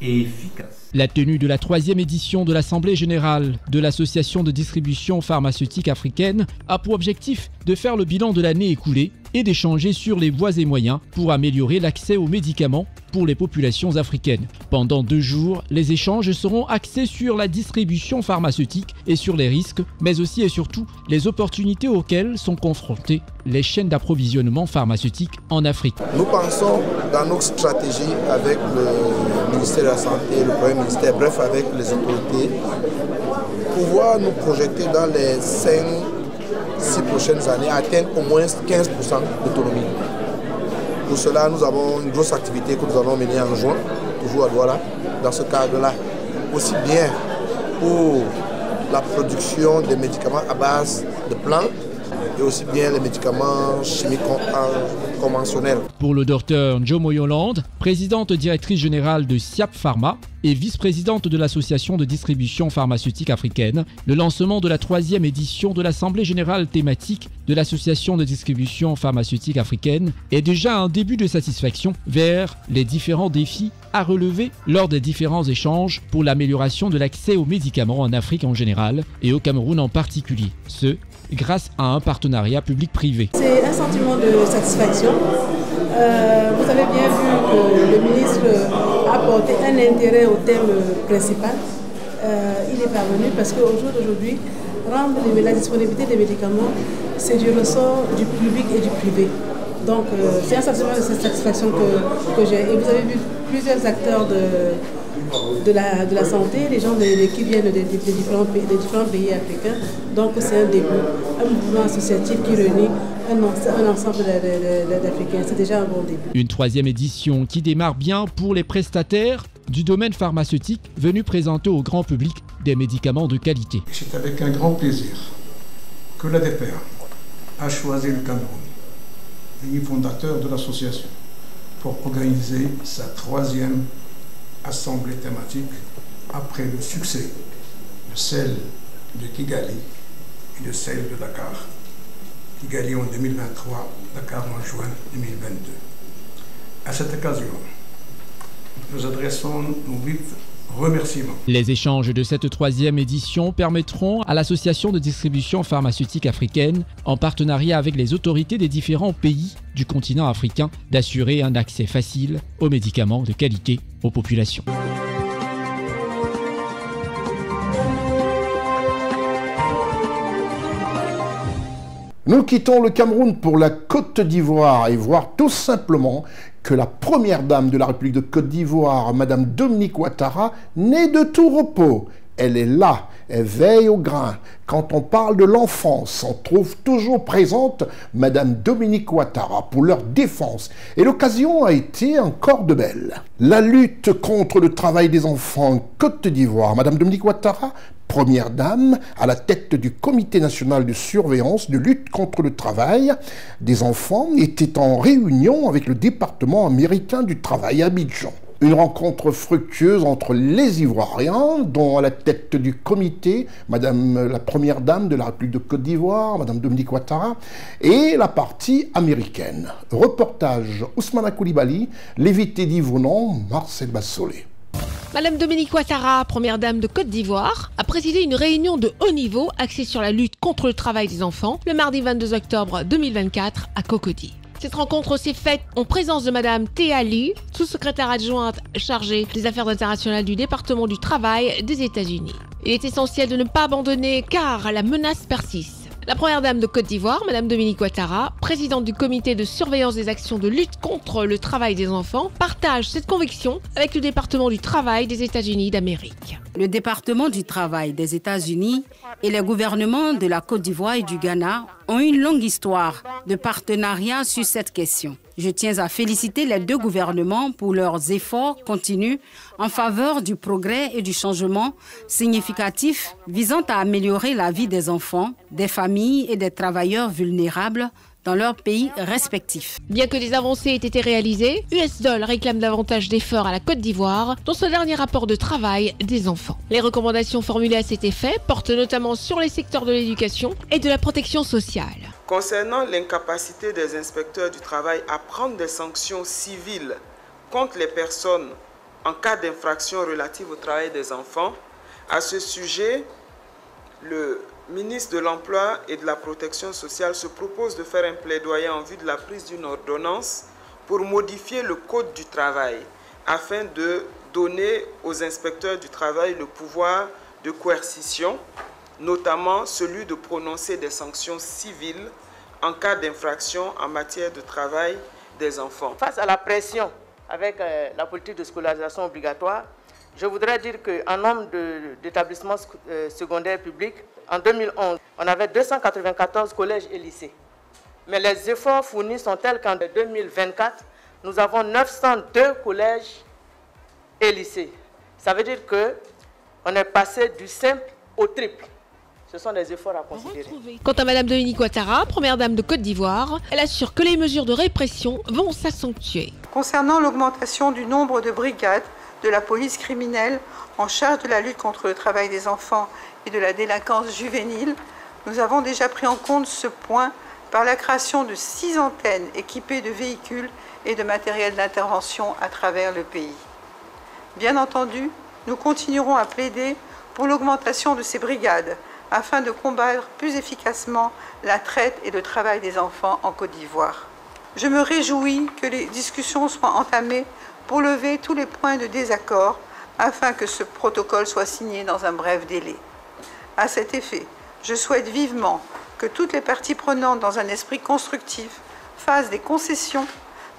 et efficaces. La tenue de la 3e édition de l'Assemblée générale de l'Association de distribution pharmaceutique africaine a pour objectif de faire le bilan de l'année écoulée et d'échanger sur les voies et moyens pour améliorer l'accès aux médicaments pour les populations africaines. Pendant 2 jours, les échanges seront axés sur la distribution pharmaceutique et sur les risques, mais aussi et surtout les opportunités auxquelles sont confrontées les chaînes d'approvisionnement pharmaceutique en Afrique. Nous pensons dans notre stratégie avec le ministère de la Santé, le Premier ministère, bref avec les autorités, pouvoir nous projeter dans les 5-6 prochaines années, atteindre au moins 15% d'autonomie. Pour cela, nous avons une grosse activité que nous allons mener en juin, toujours à Douala, dans ce cadre-là. Aussi bien pour la production des médicaments à base de plantes et aussi bien les médicaments chimiques conventionnels. Pour le docteur Njomo Yolande, présidente directrice générale de SIAP Pharma et vice-présidente de l'Association de distribution pharmaceutique africaine, le lancement de la 3e édition de l'Assemblée générale thématique de l'Association de distribution pharmaceutique africaine est déjà un début de satisfaction vers les différents défis à relever lors des différents échanges pour l'amélioration de l'accès aux médicaments en Afrique en général et au Cameroun en particulier. Ce grâce à un partenariat public-privé. C'est un sentiment de satisfaction. Vous avez bien vu que le ministre a porté un intérêt au thème principal. Il est parvenu parce qu'au jour d'aujourd'hui, rendre la disponibilité des médicaments, c'est du ressort du public et du privé. Donc c'est un sentiment de satisfaction que j'ai. Et vous avez vu plusieurs acteurs de la santé, les gens qui viennent des différents pays africains. Donc c'est un début, un mouvement associatif qui réunit un ensemble d'Africains. C'est déjà un bon début. Une 3e édition qui démarre bien pour les prestataires du domaine pharmaceutique venus présenter au grand public des médicaments de qualité. C'est avec un grand plaisir que l'ADPR a choisi le Cameroun, pays fondateur de l'association, pour organiser sa 3e assemblée thématique après le succès de celle de Kigali et de celle de Dakar. Kigali en 2023, Dakar en juin 2022. À cette occasion, nous adressons nos vifs remerciements. Les échanges de cette 3e édition permettront à l'Association de distribution pharmaceutique africaine, en partenariat avec les autorités des différents pays du continent africain, d'assurer un accès facile aux médicaments de qualité aux populations. Nous quittons le Cameroun pour la Côte d'Ivoire et voir tout simplement que la première dame de la République de Côte d'Ivoire, Madame Dominique Ouattara, n'est de tout repos. Elle est là, elle veille au grain. Quand on parle de l'enfance, on trouve toujours présente Madame Dominique Ouattara pour leur défense. Et l'occasion a été encore de belle. La lutte contre le travail des enfants en Côte d'Ivoire, Madame Dominique Ouattara, première dame à la tête du Comité national de surveillance de lutte contre le travail des enfants, était en réunion avec le département américain du travail à Abidjan. Une rencontre fructueuse entre les Ivoiriens, dont à la tête du comité, Madame la première dame de la République de Côte d'Ivoire, Madame Dominique Ouattara, et la partie américaine. Reportage Ousmane Koulibaly, Lévi Teddy-Vaunan, Marcel Bassolé. Madame Dominique Ouattara, première dame de Côte d'Ivoire, a présidé une réunion de haut niveau axée sur la lutte contre le travail des enfants le mardi 22 octobre 2024 à Cocody. Cette rencontre s'est faite en présence de Madame Thea Lee, sous-secrétaire adjointe chargée des affaires internationales du département du travail des États-Unis. Il est essentiel de ne pas abandonner car la menace persiste. La première dame de Côte d'Ivoire, Madame Dominique Ouattara, présidente du comité de surveillance des actions de lutte contre le travail des enfants, partage cette conviction avec le département du travail des États-Unis d'Amérique. Le département du travail des États-Unis et les gouvernements de la Côte d'Ivoire et du Ghana ont une longue histoire de partenariat sur cette question. Je tiens à féliciter les deux gouvernements pour leurs efforts continus en faveur du progrès et du changement significatif visant à améliorer la vie des enfants, des familles et des travailleurs vulnérables dans leurs pays respectifs. Bien que des avancées aient été réalisées, USDOL réclame davantage d'efforts à la Côte d'Ivoire dans ce dernier rapport de travail des enfants. Les recommandations formulées à cet effet portent notamment sur les secteurs de l'éducation et de la protection sociale. Concernant l'incapacité des inspecteurs du travail à prendre des sanctions civiles contre les personnes en cas d'infraction relative au travail des enfants, à ce sujet, le ministre de l'Emploi et de la Protection sociale se propose de faire un plaidoyer en vue de la prise d'une ordonnance pour modifier le Code du travail afin de donner aux inspecteurs du travail le pouvoir de coercition, notamment celui de prononcer des sanctions civiles en cas d'infraction en matière de travail des enfants. Face à la pression avec la politique de scolarisation obligatoire, je voudrais dire qu'en nombre d'établissements secondaires publics, en 2011, on avait 294 collèges et lycées. Mais les efforts fournis sont tels qu'en 2024, nous avons 902 collèges et lycées. Ça veut dire qu'on est passé du simple au triple. Ce sont des efforts à considérer. Quant à Madame Dominique Ouattara, première dame de Côte d'Ivoire, elle assure que les mesures de répression vont s'accentuer. Concernant l'augmentation du nombre de brigades de la police criminelle en charge de la lutte contre le travail des enfants et de la délinquance juvénile, nous avons déjà pris en compte ce point par la création de 6 antennes équipées de véhicules et de matériel d'intervention à travers le pays. Bien entendu, nous continuerons à plaider pour l'augmentation de ces brigades afin de combattre plus efficacement la traite et le travail des enfants en Côte d'Ivoire. Je me réjouis que les discussions soient entamées pour lever tous les points de désaccord afin que ce protocole soit signé dans un bref délai. À cet effet, je souhaite vivement que toutes les parties prenantes dans un esprit constructif fassent des concessions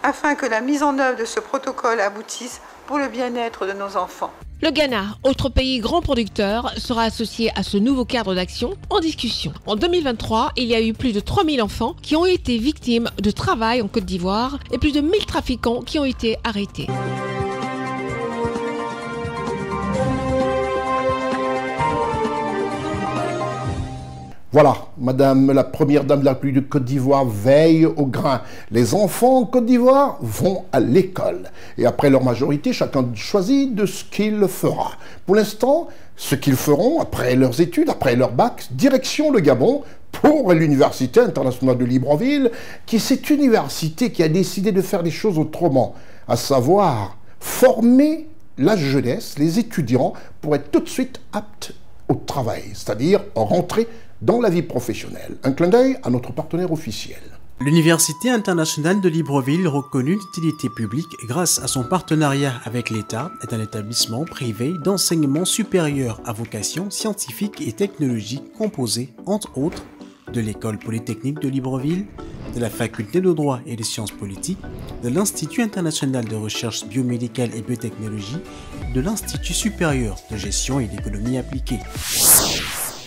afin que la mise en œuvre de ce protocole aboutisse pour le bien-être de nos enfants. Le Ghana, autre pays grand producteur, sera associé à ce nouveau cadre d'action en discussion. En 2023, il y a eu plus de 3000 enfants qui ont été victimes de travail en Côte d'Ivoire et plus de 1000 trafiquants qui ont été arrêtés. Voilà, Madame la Première Dame de la République de Côte d'Ivoire veille au grain. Les enfants en Côte d'Ivoire vont à l'école. Et après leur majorité, chacun choisit de ce qu'il fera. Pour l'instant, ce qu'ils feront après leurs études, après leur bac, direction le Gabon pour l'Université internationale de Libreville, qui est cette université qui a décidé de faire les choses autrement, à savoir former la jeunesse, les étudiants, pour être tout de suite aptes au travail, c'est-à-dire rentrer dans la vie professionnelle. Un clin d'œil à notre partenaire officiel. L'Université internationale de Libreville, reconnue d'utilité publique grâce à son partenariat avec l'État, est un établissement privé d'enseignement supérieur à vocation scientifique et technologique composé, entre autres, de l'École polytechnique de Libreville, de la Faculté de droit et des sciences politiques, de l'Institut international de recherche biomédicale et biotechnologie, de l'Institut supérieur de gestion et d'économie appliquée.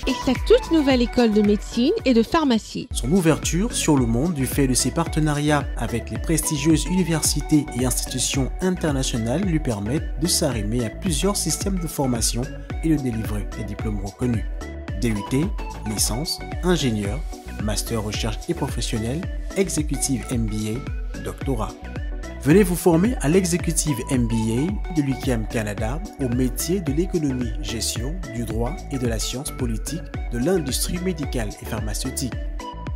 Et sa toute nouvelle école de médecine et de pharmacie. Son ouverture sur le monde du fait de ses partenariats avec les prestigieuses universités et institutions internationales lui permettent de s'arrimer à plusieurs systèmes de formation et de délivrer des diplômes reconnus. DUT, licence, ingénieur, master recherche et professionnel, exécutive MBA, doctorat. Venez vous former à l'exécutive MBA de l'UQAM Canada au métier de l'économie, gestion, du droit et de la science politique de l'industrie médicale et pharmaceutique.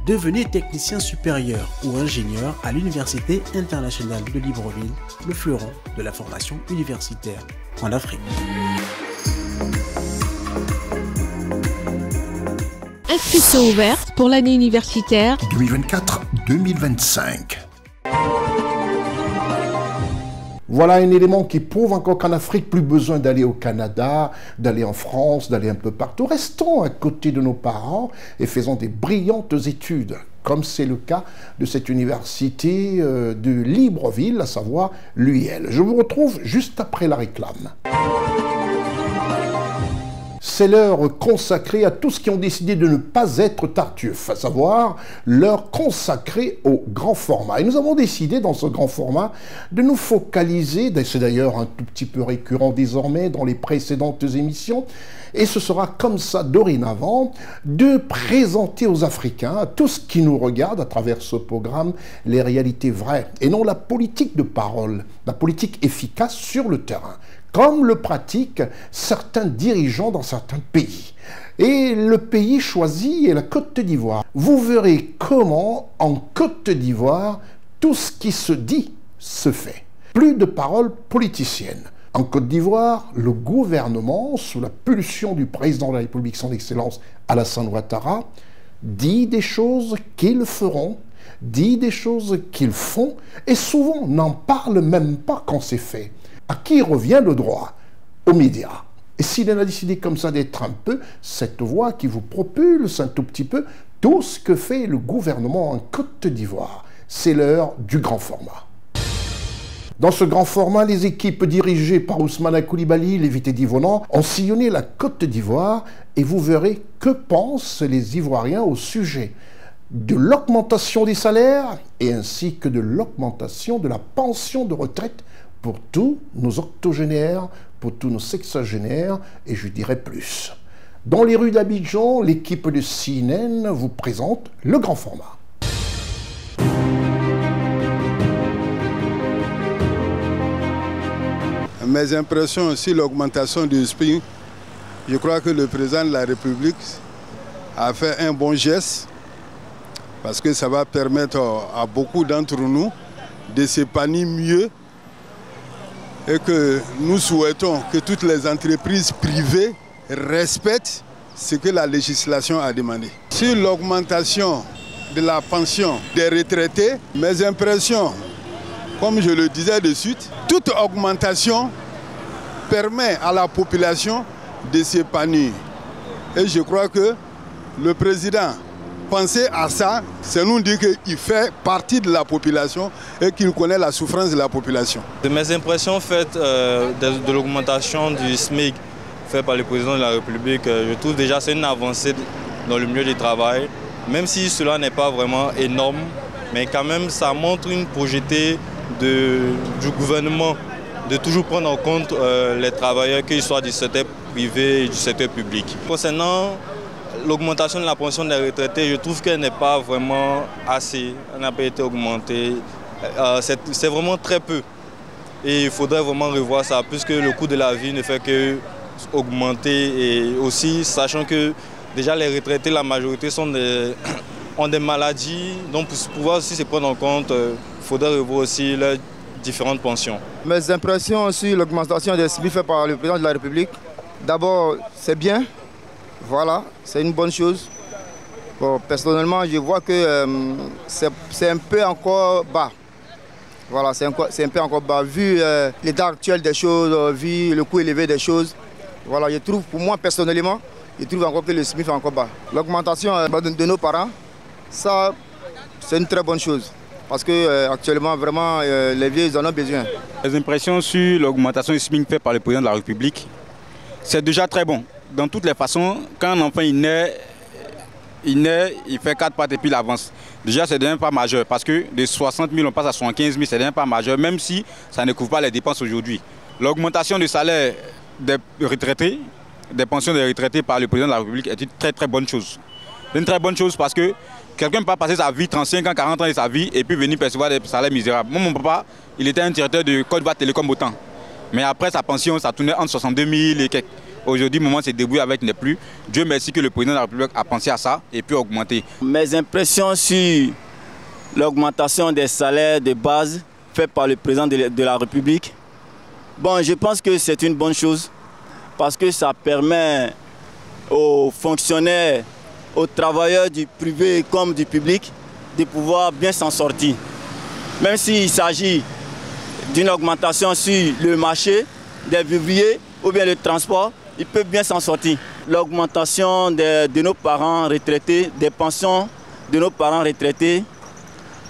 Devenez technicien supérieur ou ingénieur à l'Université internationale de Libreville, le fleuron de la formation universitaire en Afrique. Inscription ouverte pour l'année universitaire 2024-2025. Voilà un élément qui prouve encore qu'en Afrique, plus besoin d'aller au Canada, d'aller en France, d'aller un peu partout. Restons à côté de nos parents et faisons des brillantes études, comme c'est le cas de cette université de Libreville, à savoir l'UIL. Je vous retrouve juste après la réclame. C'est l'heure consacrée à tous qui ont décidé de ne pas être tartuffes, à savoir l'heure consacrée au grand format. Et nous avons décidé dans ce grand format de nous focaliser, c'est d'ailleurs un tout petit peu récurrent désormais dans les précédentes émissions, et ce sera comme ça dorénavant, de présenter aux Africains, à tous qui nous regardent à travers ce programme, les réalités vraies, et non la politique de parole, la politique efficace sur le terrain, comme le pratiquent certains dirigeants dans certains pays. Et le pays choisi est la Côte d'Ivoire. Vous verrez comment, en Côte d'Ivoire, tout ce qui se dit se fait. Plus de paroles politiciennes. En Côte d'Ivoire, le gouvernement, sous la pulsion du président de la République, son Excellence Alassane Ouattara, dit des choses qu'ils feront, dit des choses qu'ils font, et souvent n'en parle même pas quand c'est fait. À qui revient le droit? Aux médias. Et s'il en a décidé comme ça d'être un peu cette voix qui vous propulse un tout petit peu tout ce que fait le gouvernement en Côte d'Ivoire, c'est l'heure du grand format. Dans ce grand format, les équipes dirigées par Ousmane Coulibaly, Lévité Divonan, ont sillonné la Côte d'Ivoire et vous verrez que pensent les Ivoiriens au sujet de l'augmentation des salaires et ainsi que de l'augmentation de la pension de retraite pour tous nos octogénaires, pour tous nos sexagénaires, et je dirais plus. Dans les rues d'Abidjan, l'équipe de CNN vous présente le grand format. Mes impressions sur l'augmentation du SMIC, je crois que le président de la République a fait un bon geste parce que ça va permettre à beaucoup d'entre nous de s'épanouir mieux. Et que nous souhaitons que toutes les entreprises privées respectent ce que la législation a demandé. Sur l'augmentation de la pension des retraités, mes impressions, comme je le disais de suite, toute augmentation permet à la population de s'épanouir. Et je crois que le président pensait à ça, c'est nous dire qu'il fait partie de la population et qu'il connaît la souffrance de la population. De mes impressions faites de l'augmentation du SMIC fait par le président de la République, je trouve déjà c'est une avancée dans le milieu du travail, même si cela n'est pas vraiment énorme, mais quand même ça montre une projetée du gouvernement de toujours prendre en compte les travailleurs, qu'ils soient du secteur privé et du secteur public. Concernant l'augmentation de la pension des retraités, je trouve qu'elle n'est pas vraiment assez, elle n'a pas été augmentée, c'est vraiment très peu. Et il faudrait vraiment revoir ça, puisque le coût de la vie ne fait que augmenter. Et aussi, sachant que déjà les retraités, la majorité ont des maladies, donc pour pouvoir aussi se prendre en compte, il faudrait revoir aussi leurs différentes pensions. Mes impressions sur l'augmentation des SMIC fait par le président de la République, d'abord c'est bien. Voilà, c'est une bonne chose. Bon, personnellement, je vois que c'est un peu encore bas. Voilà, c'est un peu encore bas. Vu l'état actuel des choses, vu le coût élevé des choses, voilà, je trouve, pour moi personnellement, je trouve encore que le SMIC est encore bas. L'augmentation de nos parents, ça, c'est une très bonne chose. Parce qu'actuellement, vraiment, les vieux, ils en ont besoin. Les impressions sur l'augmentation du SMIC faite par le président de la République, c'est déjà très bon. Dans toutes les façons, quand un enfant il naît, il fait 4 pattes et puis il avance. Déjà, c'est déjà pas majeur parce que de 60 000, on passe à 75 000, c'est déjà pas majeur, même si ça ne couvre pas les dépenses aujourd'hui. L'augmentation du salaire des retraités, des pensions des retraités par le président de la République est une très très bonne chose. C'est une très bonne chose parce que quelqu'un peut passer sa vie, 35 ans, 40 ans de sa vie, et puis venir percevoir des salaires misérables. Moi, mon papa, il était un directeur de Côte d'Ivoire Télécom au temps. Mais après sa pension, ça tournait entre 62 000 et quelques. Aujourd'hui, moment s'est débrouillé avec n'est plus. Dieu merci que le président de la République a pensé à ça et puis augmenter. Mes impressions sur l'augmentation des salaires de base faite par le président de la République, bon, je pense que c'est une bonne chose parce que ça permet aux fonctionnaires, aux travailleurs du privé comme du public de pouvoir bien s'en sortir. Même s'il s'agit d'une augmentation sur le marché des vivriers ou bien le transport, ils peuvent bien s'en sortir. L'augmentation de nos parents retraités, des pensions de nos parents retraités,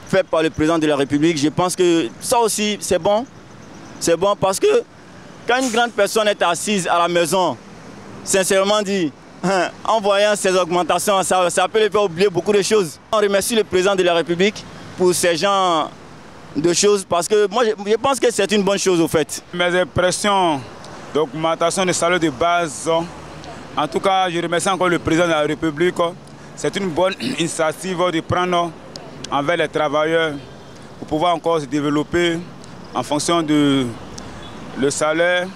faite par le président de la République, je pense que ça aussi c'est bon. C'est bon parce que quand une grande personne est assise à la maison, sincèrement dit, en voyant ces augmentations, ça peut les faire oublier beaucoup de choses. On remercie le président de la République pour ces genres de choses parce que moi je pense que c'est une bonne chose au fait. Mes impressions d'augmentation des salaires de base, en tout cas je remercie encore le président de la République. C'est une bonne initiative de prendre envers les travailleurs pour pouvoir encore se développer en fonction de le salaire,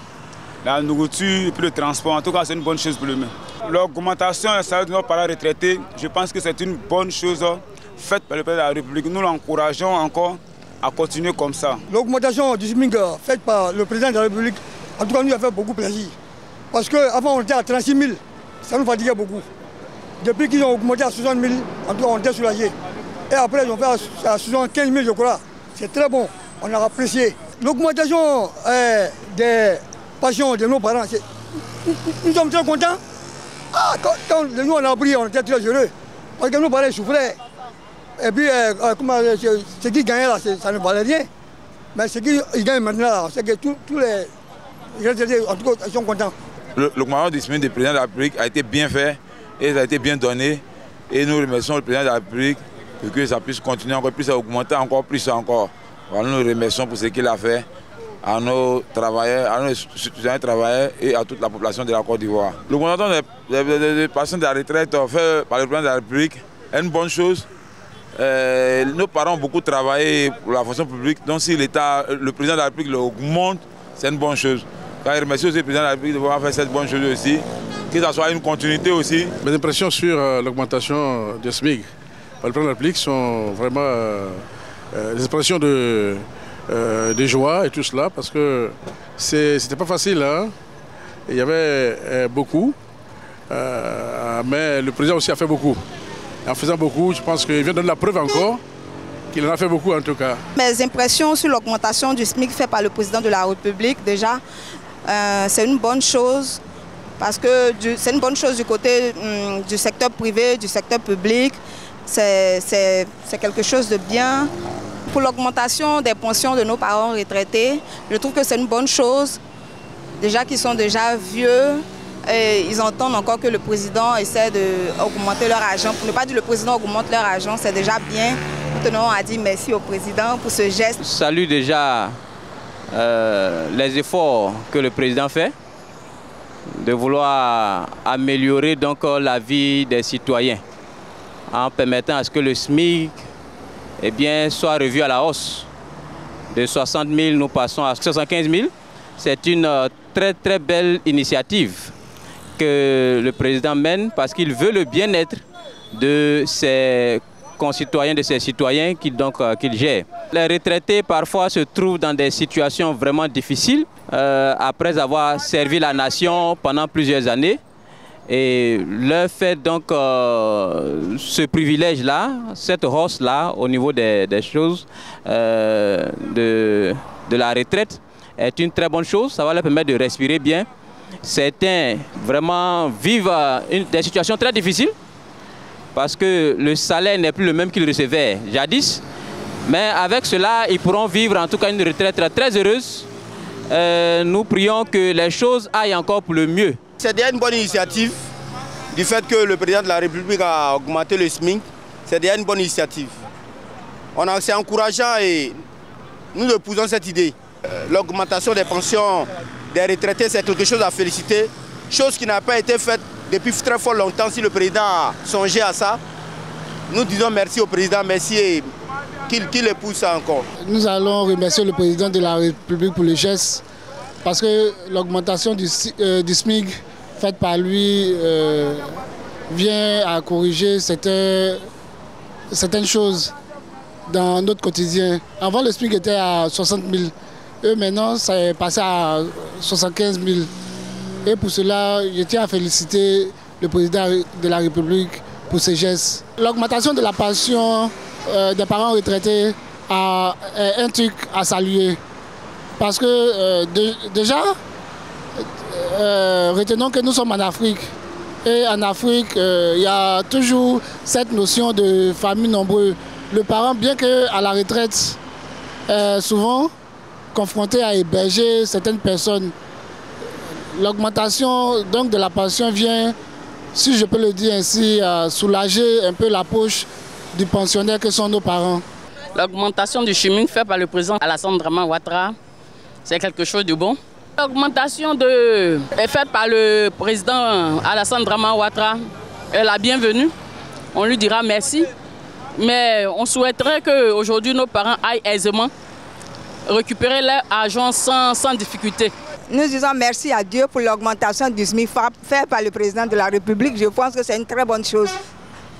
la nourriture et puis le transport. En tout cas c'est une bonne chose pour le même. L'augmentation des salaires de nos parents retraités, je pense que c'est une bonne chose faite par le président de la République. Nous l'encourageons encore à continuer comme ça. L'augmentation du SMIC faite par le président de la République, en tout cas, nous a fait beaucoup plaisir. Parce qu'avant, on était à 36 000, ça nous fatiguait beaucoup. Depuis qu'ils ont augmenté à 60 000, en tout cas, on était soulagés. Et après, ils ont fait à 75 000, je crois. C'est très bon, on a apprécié. L'augmentation des pensions de nos parents, nous sommes très contents. Quand nous, on a appris, on était très heureux. Parce que nos parents souffraient. Et puis, ce qu'ils gagnaient là, ça ne valait rien. Mais ce qu'ils gagnent maintenant, c'est que tous les retraités, en tout cas, ils sont contents. L'augmentation du SMIC du président de la République a été bien fait et ça a été bien donné. Et nous remercions le président de la République pour que ça puisse continuer encore plus, à augmenter encore plus encore. Voilà, nous remercions pour ce qu'il a fait à nos travailleurs, à nos citoyens travailleurs et à toute la population de la Côte d'Ivoire. L'augmentation des pensions de la retraite faite par le président de la République est une bonne chose. Nos parents ont beaucoup travaillé pour la fonction publique, donc si le président de la République l'augmente, c'est une bonne chose. Je remercie aussi le président de la République d'avoir fait cette bonne chose aussi, que ça soit une continuité aussi. Mes impressions sur l'augmentation du SMIC par le président de la République sont vraiment des expressions de joie et tout cela, parce que c'était pas facile, hein. Il y avait beaucoup, mais le président aussi a fait beaucoup. En faisant beaucoup, je pense qu'il vient de donner la preuve encore qu'il en a fait beaucoup en tout cas. Mes impressions sur l'augmentation du SMIC faite par le président de la République, déjà, c'est une bonne chose parce que c'est une bonne chose du côté du secteur privé, du secteur public. C'est quelque chose de bien. Pour l'augmentation des pensions de nos parents retraités, je trouve que c'est une bonne chose. Déjà qu'ils sont déjà vieux, et ils entendent encore que le président essaie d'augmenter leur argent. Pour ne pas dire que le président augmente leur argent, c'est déjà bien. Nous tenons à dire merci au président pour ce geste. Je salue déjà les efforts que le président fait de vouloir améliorer donc la vie des citoyens en permettant à ce que le SMIC soit revu à la hausse. De 60 000, nous passons à 75 000. C'est une très très belle initiative que le président mène parce qu'il veut le bien-être de ses concitoyens, de ses citoyens qu'il gère. Les retraités parfois se trouvent dans des situations vraiment difficiles après avoir servi la nation pendant plusieurs années. Et leur fait donc ce privilège-là, cette hausse-là au niveau des choses de la retraite est une très bonne chose. Ça va leur permettre de respirer bien. Certains vraiment vivent des situations très difficiles parce que le salaire n'est plus le même qu'ils recevaient jadis. Mais avec cela, ils pourront vivre en tout cas une retraite très heureuse. Nous prions que les choses aillent encore pour le mieux. C'est déjà une bonne initiative du fait que le président de la République a augmenté le SMIC. C'est déjà une bonne initiative. C'est encourageant et nous épousons cette idée. L'augmentation des pensions des retraités, c'est quelque chose à féliciter. Chose qui n'a pas été faite depuis très fort longtemps. Si le président a songé à ça, nous disons merci au président, merci et qu'il épouse ça encore. Nous allons remercier le président de la République pour le geste parce que l'augmentation du SMIC faite par lui vient à corriger certaines choses dans notre quotidien. Avant, le SMIC était à 60 000. Et maintenant, ça est passé à 75 000. Et pour cela, je tiens à féliciter le président de la République pour ces gestes. L'augmentation de la pension des parents retraités est un truc à saluer. Parce que déjà, retenons que nous sommes en Afrique. Et en Afrique, il y a toujours cette notion de famille nombreuse. Le parent, bien qu'à la retraite, souvent confronté à héberger certaines personnes, l'augmentation donc de la pension vient, si je peux le dire ainsi, soulager un peu la poche du pensionnaire que sont nos parents. L'augmentation du SMIC faite par le président Alassane Dramane Ouattara, c'est quelque chose de bon. L'augmentation est faite par le président Alassane Dramane Ouattara est la bienvenue. On lui dira merci. Mais on souhaiterait qu'aujourd'hui nos parents aillent aisément récupérer leur argent sans difficulté. Nous disons merci à Dieu pour l'augmentation du SMIC faite par le président de la République. Je pense que c'est une très bonne chose.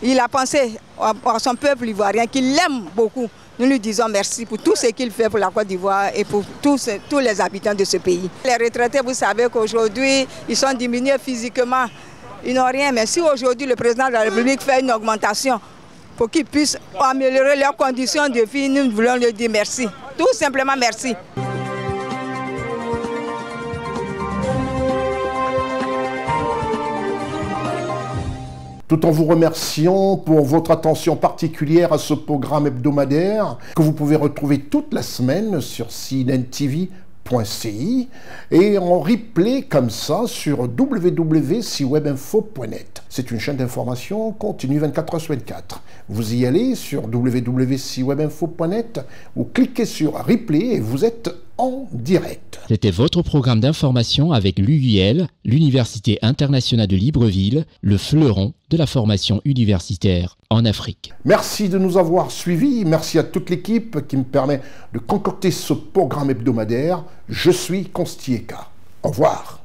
Il a pensé à son peuple ivoirien qu'il l'aime beaucoup. Nous lui disons merci pour tout ce qu'il fait pour la Côte d'Ivoire et pour tous les habitants de ce pays. Les retraités, vous savez qu'aujourd'hui, ils sont diminués physiquement. Ils n'ont rien. Mais si aujourd'hui le président de la République fait une augmentation pour qu'ils puissent améliorer leurs conditions de vie, nous voulons lui dire merci. Tout simplement merci. Tout en vous remerciant pour votre attention particulière à ce programme hebdomadaire que vous pouvez retrouver toute la semaine sur cnntv.ci et en replay comme ça sur www.ciwebinfo.net. C'est une chaîne d'information continue 24h/24. Vous y allez sur www.ciwebinfo.net ou cliquez sur replay et vous êtes en direct. C'était votre programme d'information avec l'UIL, l'Université internationale de Libreville, le fleuron de la formation universitaire en Afrique. Merci de nous avoir suivis. Merci à toute l'équipe qui me permet de concocter ce programme hebdomadaire. Je suis Constieka. Au revoir.